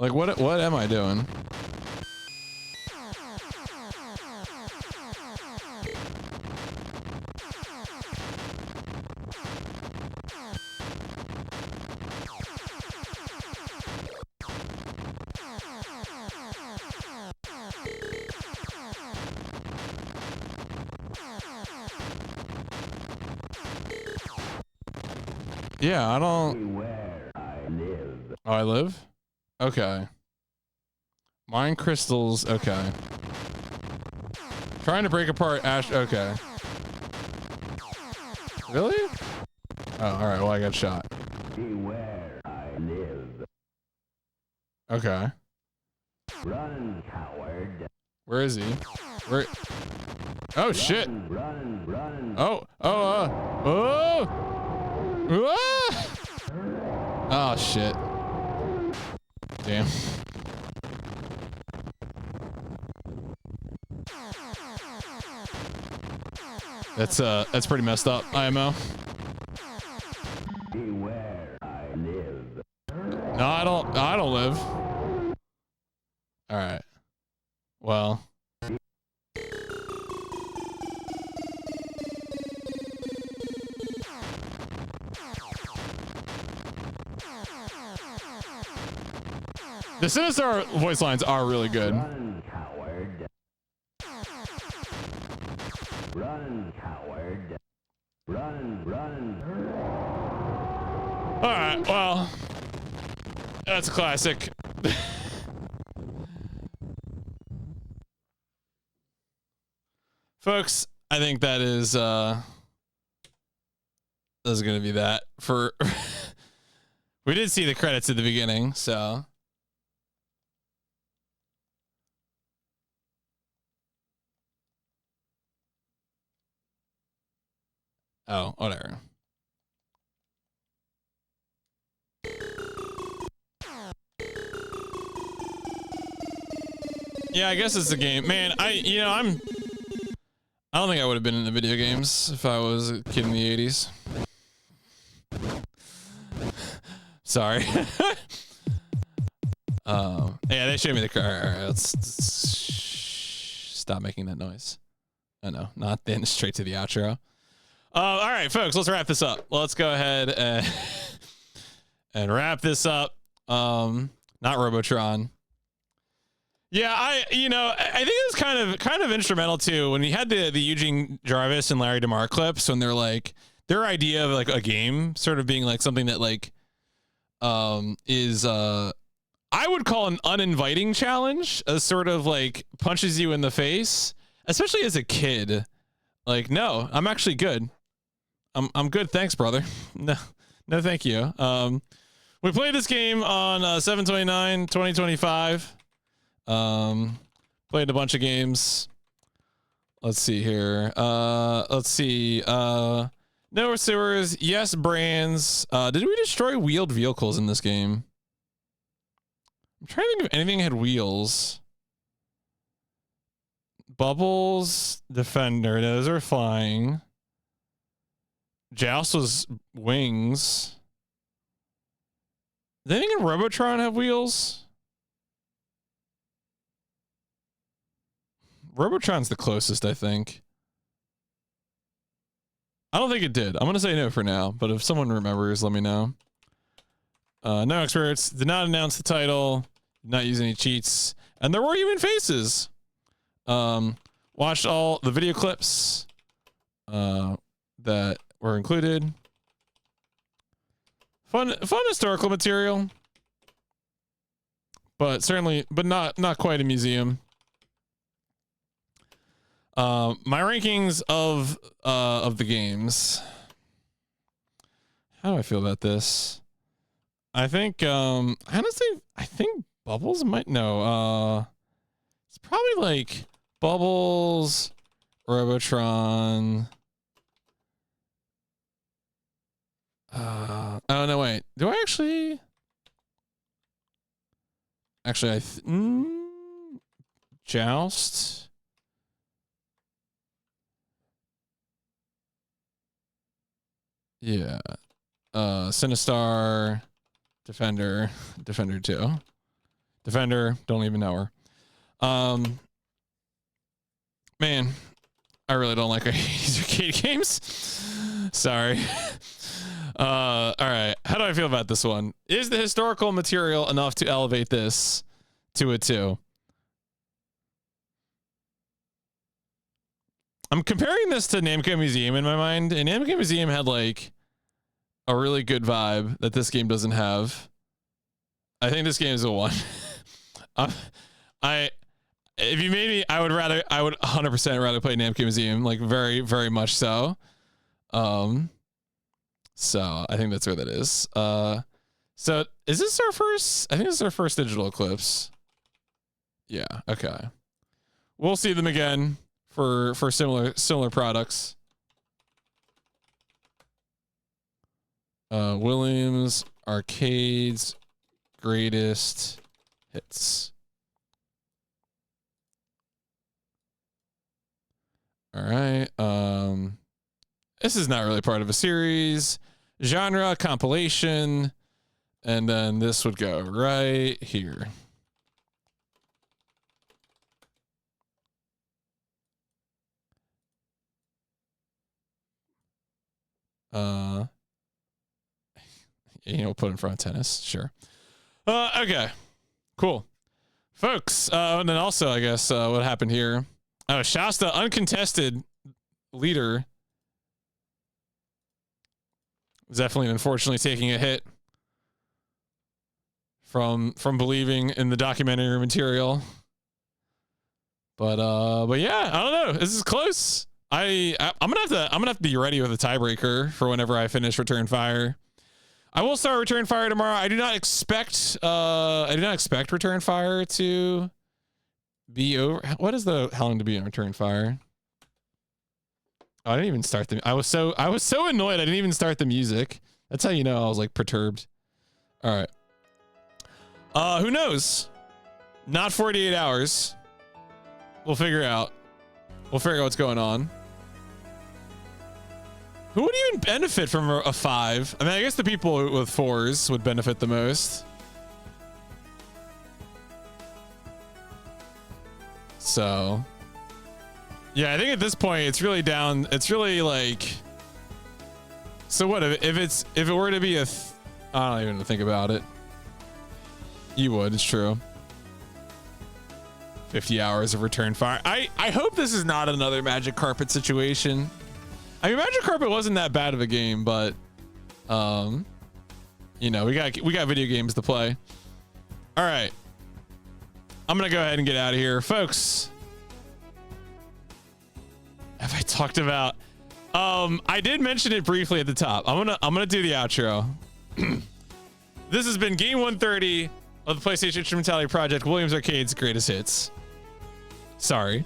Like what am I doing? Yeah, I don't. Where I live. Oh, I live? Okay. Mine crystals. Okay. Trying to break apart Ash. Okay. Really? Oh, all right. Well, I got shot. Where I live. Okay. Run, coward. Where is he? Where? Oh shit! Run. Oh. Ah! Oh shit. Damn. That's pretty messed up, IMO. Where I live. No, I don't live. All right. Well. The Sinistar voice lines are really good. Run, coward. Run, coward. Run. All right, well, that's a classic. Folks, I think that is going to be that for we did see the credits at the beginning, so oh, whatever. Yeah, I guess it's the game. Man, I don't think I would have been in the video games if I was a kid in the 80s. Sorry. Yeah, they showed me the car. All right, let's stop making that noise. Oh no, not then straight to the outro. All right, folks, let's wrap this up. Let's go ahead and wrap this up. Not Robotron. Yeah, I think it was kind of instrumental too when we had the Eugene Jarvis and Larry DeMar clips, when they're like their idea of like a game sort of being like something that like is I would call an uninviting challenge, a sort of like punches you in the face, especially as a kid. Like, no, I'm actually good. I'm good, thanks, brother. No, thank you. We played this game on 7/29/2025. Played a bunch of games. Let's see here. Let's see. No sewers. Yes, brands. Did we destroy wheeled vehicles in this game? I'm trying to think if anything had wheels. Bubbles, Defender. Those are flying. Joust was wings. Does anything in Robotron have wheels? Robotron's the closest, I think. I don't think it did. I'm going to say no for now, but if someone remembers, let me know. No experts. Did not announce the title. Did not use any cheats. And there were human faces. Watched all the video clips that were included. Fun historical material. But certainly, but not quite a museum. My rankings of the games. How do I feel about this? I think honestly, I think Bubbles might it's probably like Bubbles, Robotron. Oh no, wait. Do I actually? Actually, Joust. Yeah. Sinistar, Defender 2. Defender, don't even know her. Man, I really don't like these arcade games. Sorry. All right. How do I feel about this one? Is the historical material enough to elevate this to a 2? I'm comparing this to Namco Museum in my mind, and Namco Museum had like a really good vibe that this game doesn't have. I think this game is a 1. If you made me, I would 100% rather play Namco Museum, like very, very much so. So I think that's where that is. So is this our first? I think this is our first digital Eclipse. Yeah. Okay. We'll see them again for similar products. Williams Arcade's greatest hits. All right. This is not really part of a series. Genre, compilation, and then this would go right here. Put in front of tennis, sure. Okay, cool, folks. And then also, I guess what happened here? Oh, Shasta, uncontested leader, definitely, unfortunately, taking a hit from believing in the documentary material. But yeah, I don't know. This is close. I'm gonna have to be ready with a tiebreaker for whenever I finish Return Fire. I will start Return Fire tomorrow. I do not expect Return Fire to be over. What is how long to be in Return Fire? Oh, I didn't even start I was so annoyed I didn't even start the music. That's how you know I was like perturbed. All right. Who knows? Not 48 hours. We'll figure out what's going on. Who would even benefit from a 5? I mean, I guess the people with 4s would benefit the most. So, yeah, I think at this point it's really down. It's really like. So what if it were to be I don't even think about it. You would. It's true. 50 hours of Return Fire. I hope this is not another Magic Carpet situation. I mean, Magic Carpet wasn't that bad of a game, but we got video games to play. All right. I'm going to go ahead and get out of here, folks. Have I talked about I did mention it briefly at the top. I'm going to do the outro. This has been game 130 of the PlayStation Instrumentality Project, Williams Arcade's greatest hits. Sorry.